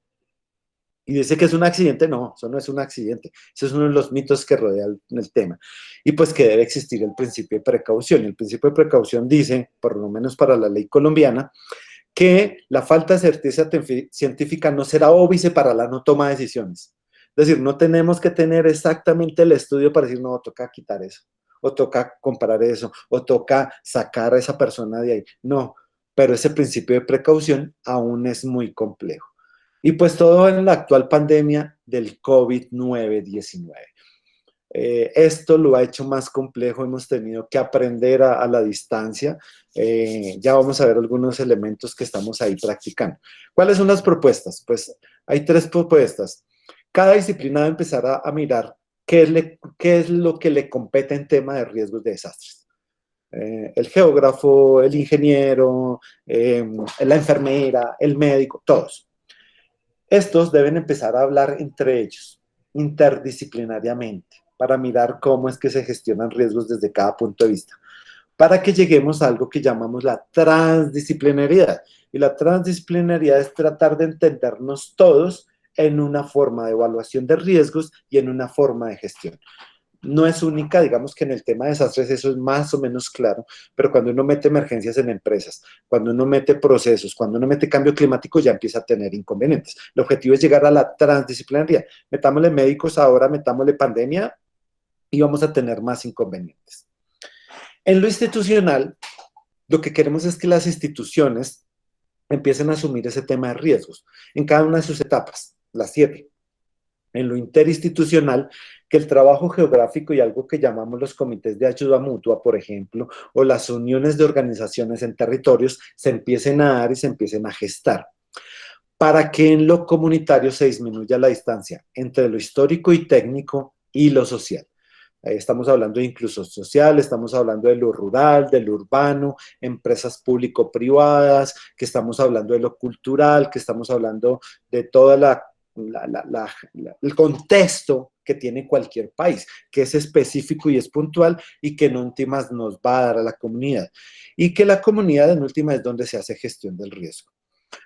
y dice que es un accidente, no, eso no es un accidente. Eso es uno de los mitos que rodea el tema. Y pues que debe existir el principio de precaución. El principio de precaución dice, por lo menos para la ley colombiana, que la falta de certeza científica no será óbice para la no toma de decisiones. Es decir, no tenemos que tener exactamente el estudio para decir, no, toca quitar eso, o toca comparar eso, o toca sacar a esa persona de ahí. No, pero ese principio de precaución aún es muy complejo. Y pues todo en la actual pandemia del COVID-19. Esto lo ha hecho más complejo, hemos tenido que aprender a la distancia. Ya vamos a ver algunos elementos que estamos ahí practicando. ¿Cuáles son las propuestas? Pues hay tres propuestas. Cada disciplina va a empezar a mirar qué es lo que le compete en tema de riesgos de desastres. El geógrafo, el ingeniero, la enfermera, el médico, todos. Estos deben empezar a hablar entre ellos, interdisciplinariamente, para mirar cómo es que se gestionan riesgos desde cada punto de vista, para que lleguemos a algo que llamamos la transdisciplinariedad. Y la transdisciplinariedad es tratar de entendernos todos en una forma de evaluación de riesgos y en una forma de gestión. No es única, digamos que en el tema de desastres eso es más o menos claro, pero cuando uno mete emergencias en empresas, cuando uno mete procesos, cuando uno mete cambio climático ya empieza a tener inconvenientes. El objetivo es llegar a la transdisciplinaridad. Metámosle médicos ahora, metámosle pandemia y vamos a tener más inconvenientes. En lo institucional, lo que queremos es que las instituciones empiecen a asumir ese tema de riesgos en cada una de sus etapas, las 7. En lo interinstitucional, que el trabajo geográfico y algo que llamamos los comités de ayuda mutua, por ejemplo, o las uniones de organizaciones en territorios, se empiecen a dar y se empiecen a gestar, para que en lo comunitario se disminuya la distancia entre lo histórico y técnico y lo social. Estamos hablando de inclusión social, estamos hablando de lo rural, de lo urbano, empresas público-privadas, que estamos hablando de lo cultural, que estamos hablando de toda el contexto que tiene cualquier país, que es específico y es puntual y que en últimas nos va a dar a la comunidad. Y que la comunidad en últimas es donde se hace gestión del riesgo.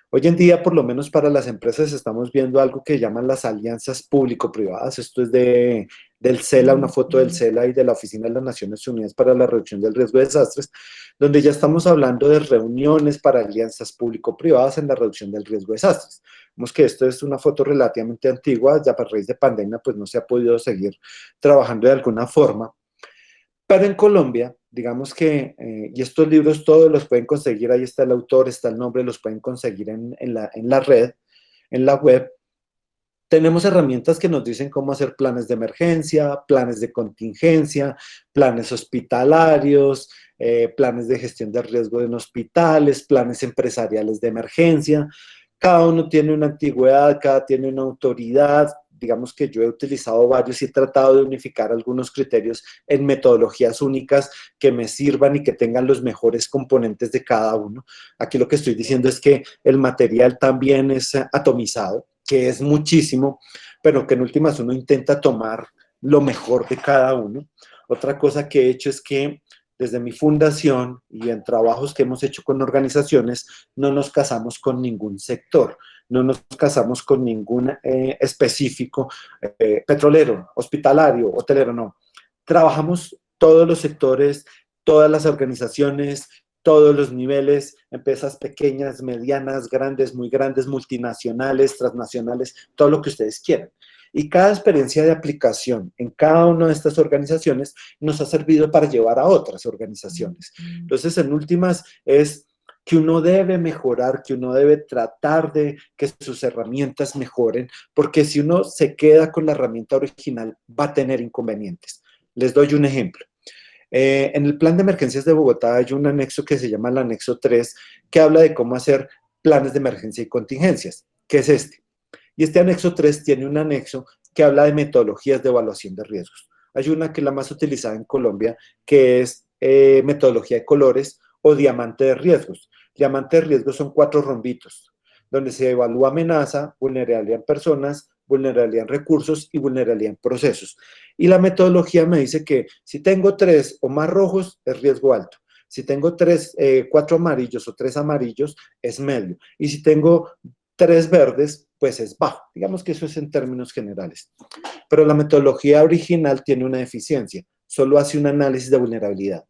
Hoy en día, por lo menos para las empresas, estamos viendo algo que llaman las alianzas público-privadas. Esto es del CELA, una foto del CELA y de la Oficina de las Naciones Unidas para la Reducción del Riesgo de Desastres, donde ya estamos hablando de reuniones para alianzas público-privadas en la reducción del riesgo de desastres. Vemos que esto es una foto relativamente antigua, ya a raíz de pandemia, pues no se ha podido seguir trabajando de alguna forma. Pero en Colombia, digamos que, y estos libros todos los pueden conseguir, ahí está el autor, está el nombre, los pueden conseguir en la red, en la web. Tenemos herramientas que nos dicen cómo hacer planes de emergencia, planes de contingencia, planes hospitalarios, planes de gestión de riesgo en hospitales, planes empresariales de emergencia. Cada uno tiene una antigüedad, cada tiene una autoridad. Digamos que yo he utilizado varios y he tratado de unificar algunos criterios en metodologías únicas que me sirvan y que tengan los mejores componentes de cada uno. Aquí lo que estoy diciendo es que el material también es atomizado, que es muchísimo, pero que en últimas uno intenta tomar lo mejor de cada uno. Otra cosa que he hecho es que desde mi fundación y en trabajos que hemos hecho con organizaciones, no nos casamos con ningún sector, no nos casamos con ningún específico, petrolero, hospitalario, hotelero, no. Trabajamos todos los sectores, todas las organizaciones, todos los niveles, empresas pequeñas, medianas, grandes, muy grandes, multinacionales, transnacionales, todo lo que ustedes quieran. Y cada experiencia de aplicación en cada una de estas organizaciones nos ha servido para llevar a otras organizaciones. Entonces, en últimas, es que uno debe mejorar, que uno debe tratar de que sus herramientas mejoren, porque si uno se queda con la herramienta original, va a tener inconvenientes. Les doy un ejemplo. En el plan de emergencias de Bogotá hay un anexo que se llama el anexo 3, que habla de cómo hacer planes de emergencia y contingencias, que es este. Y este anexo 3 tiene un anexo que habla de metodologías de evaluación de riesgos. Hay una que es la más utilizada en Colombia, que es metodología de colores o diamante de riesgos. Diamante de riesgos son 4 rombitos, donde se evalúa amenaza, vulnerabilidad en personas, vulnerabilidad en recursos y vulnerabilidad en procesos. Y la metodología me dice que si tengo 3 o más rojos, es riesgo alto. Si tengo 4 amarillos o 3 amarillos, es medio. Y si tengo 3 verdes, pues es bajo. Digamos que eso es en términos generales. Pero la metodología original tiene una deficiencia. Solo hace un análisis de vulnerabilidad.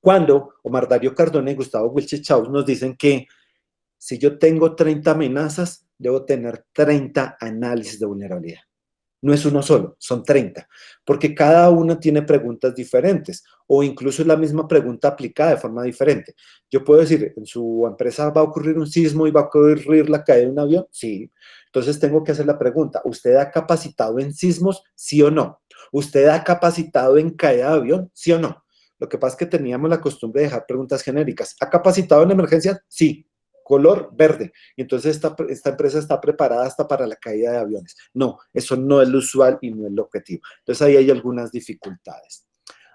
Cuando Omar Darío Cardona y Gustavo Wilche-Chaus nos dicen que si yo tengo 30 amenazas, debo tener 30 análisis de vulnerabilidad. No es uno solo, son 30, porque cada uno tiene preguntas diferentes o incluso es la misma pregunta aplicada de forma diferente. Yo puedo decir, ¿en su empresa va a ocurrir un sismo y va a ocurrir la caída de un avión? Sí. Entonces tengo que hacer la pregunta, ¿usted ha capacitado en sismos? ¿Sí o no? ¿Usted ha capacitado en caída de avión? ¿Sí o no? Lo que pasa es que teníamos la costumbre de dejar preguntas genéricas. ¿Ha capacitado en emergencias? Sí. Color verde. Y entonces esta empresa está preparada hasta para la caída de aviones. No, eso no es lo usual y no es lo objetivo. Entonces ahí hay algunas dificultades.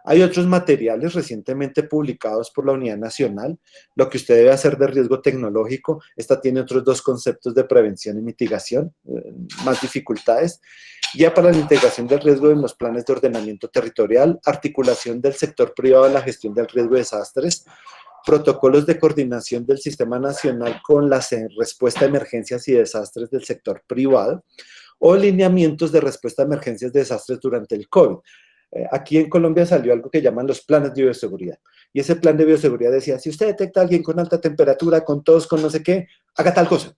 Hay otros materiales recientemente publicados por la Unidad Nacional, lo que usted debe hacer de riesgo tecnológico. Esta tiene otros dos conceptos de prevención y mitigación, más dificultades. Guía para la integración del riesgo en los planes de ordenamiento territorial, articulación del sector privado en la gestión del riesgo de desastres, protocolos de coordinación del Sistema Nacional con la respuesta a emergencias y desastres del sector privado, o lineamientos de respuesta a emergencias y desastres durante el COVID. Aquí en Colombia salió algo que llaman los planes de bioseguridad. Y ese plan de bioseguridad decía, si usted detecta a alguien con alta temperatura, con tos, con no sé qué, haga tal cosa.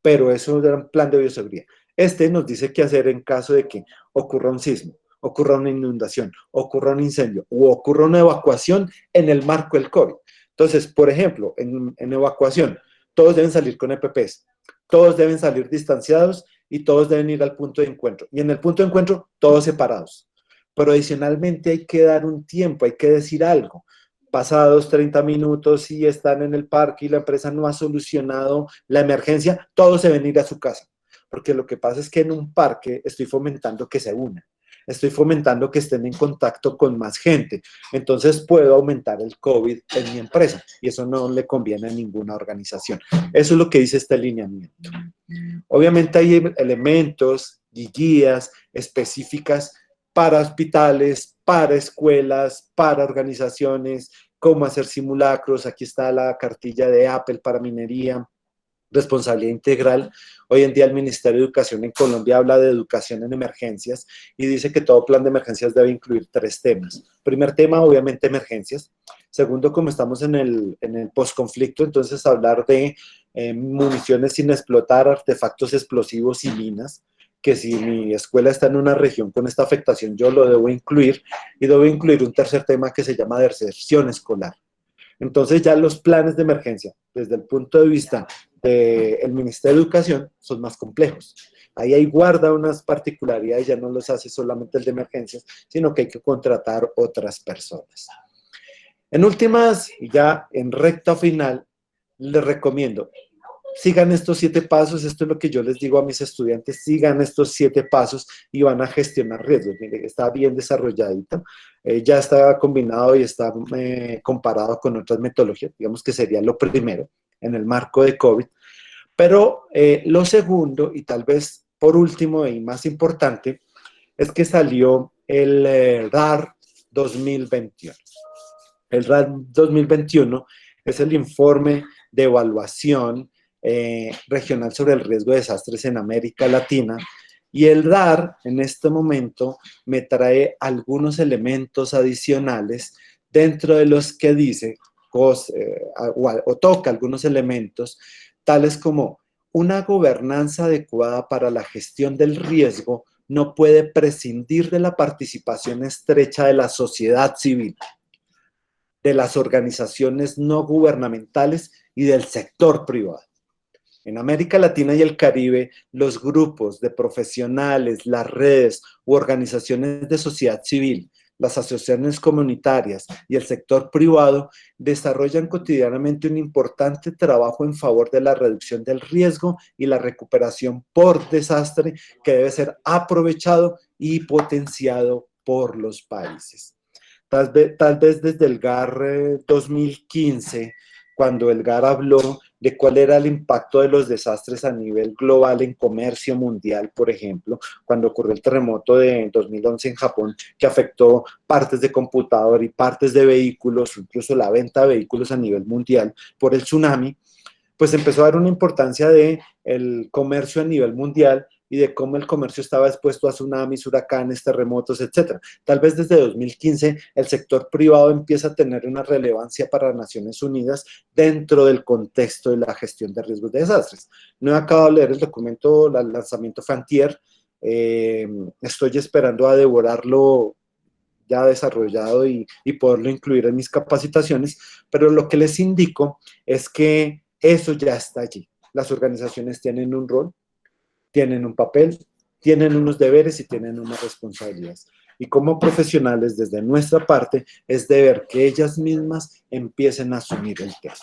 Pero eso era un plan de bioseguridad. Este nos dice qué hacer en caso de que ocurra un sismo, ocurra una inundación, ocurra un incendio o ocurra una evacuación en el marco del COVID. Entonces, por ejemplo, en evacuación, todos deben salir con EPPs, todos deben salir distanciados y todos deben ir al punto de encuentro. Y en el punto de encuentro, todos separados. Pero adicionalmente hay que dar un tiempo, hay que decir algo. Pasados 30 minutos, si están en el parque y la empresa no ha solucionado la emergencia, todos se ven a ir a su casa. Porque lo que pasa es que en un parque estoy fomentando que se unan. Estoy fomentando que estén en contacto con más gente. Entonces puedo aumentar el COVID en mi empresa y eso no le conviene a ninguna organización. Eso es lo que dice este lineamiento. Obviamente hay elementos y guías específicas para hospitales, para escuelas, para organizaciones, cómo hacer simulacros. Aquí está la cartilla de Apple para minería, responsabilidad integral. Hoy en día el Ministerio de Educación en Colombia habla de educación en emergencias y dice que todo plan de emergencias debe incluir 3 temas. Primer tema, obviamente, emergencias. Segundo, como estamos en el posconflicto, entonces hablar de municiones sin explotar, artefactos explosivos y minas, que si mi escuela está en una región con esta afectación, yo lo debo incluir, y debo incluir un tercer tema que se llama deserción escolar. Entonces ya los planes de emergencia, desde el punto de vista del Ministerio de Educación, son más complejos. Ahí guarda unas particularidades, ya no los hace solamente el de emergencias, sino que hay que contratar otras personas. En últimas, ya en recta final, les recomiendo, sigan estos 7 pasos, esto es lo que yo les digo a mis estudiantes, sigan estos 7 pasos y van a gestionar riesgos. Mire, está bien desarrolladito, ya está combinado y está comparado con otras metodologías, digamos que sería lo primero en el marco de COVID. Pero lo segundo, y tal vez por último y más importante, es que salió el RAR 2021. El RAR 2021 es el informe de evaluación regional sobre el riesgo de desastres en América Latina, y el RAR en este momento me trae algunos elementos adicionales dentro de los que dice o toca algunos elementos tales como una gobernanza adecuada para la gestión del riesgo no puede prescindir de la participación estrecha de la sociedad civil, de las organizaciones no gubernamentales y del sector privado. En América Latina y el Caribe, los grupos de profesionales, las redes u organizaciones de sociedad civil, las asociaciones comunitarias y el sector privado desarrollan cotidianamente un importante trabajo en favor de la reducción del riesgo y la recuperación por desastre que debe ser aprovechado y potenciado por los países. Tal vez desde el GAR 2015, cuando el GAR habló de cuál era el impacto de los desastres a nivel global en comercio mundial, por ejemplo, cuando ocurrió el terremoto de 2011 en Japón, que afectó partes de computador y partes de vehículos, incluso la venta de vehículos a nivel mundial por el tsunami, pues empezó a dar una importancia del comercio a nivel mundial y de cómo el comercio estaba expuesto a tsunamis, huracanes, terremotos, etc. Tal vez desde 2015 el sector privado empieza a tener una relevancia para Naciones Unidas dentro del contexto de la gestión de riesgos de desastres. No he acabado de leer el documento, el lanzamiento fue antier, Estoy esperando a devorarlo ya desarrollado y poderlo incluir en mis capacitaciones, pero lo que les indico es que eso ya está allí. Las organizaciones tienen un rol, tienen un papel, tienen unos deberes y tienen unas responsabilidades. Y como profesionales, desde nuestra parte, es deber que ellas mismas empiecen a asumir el tema.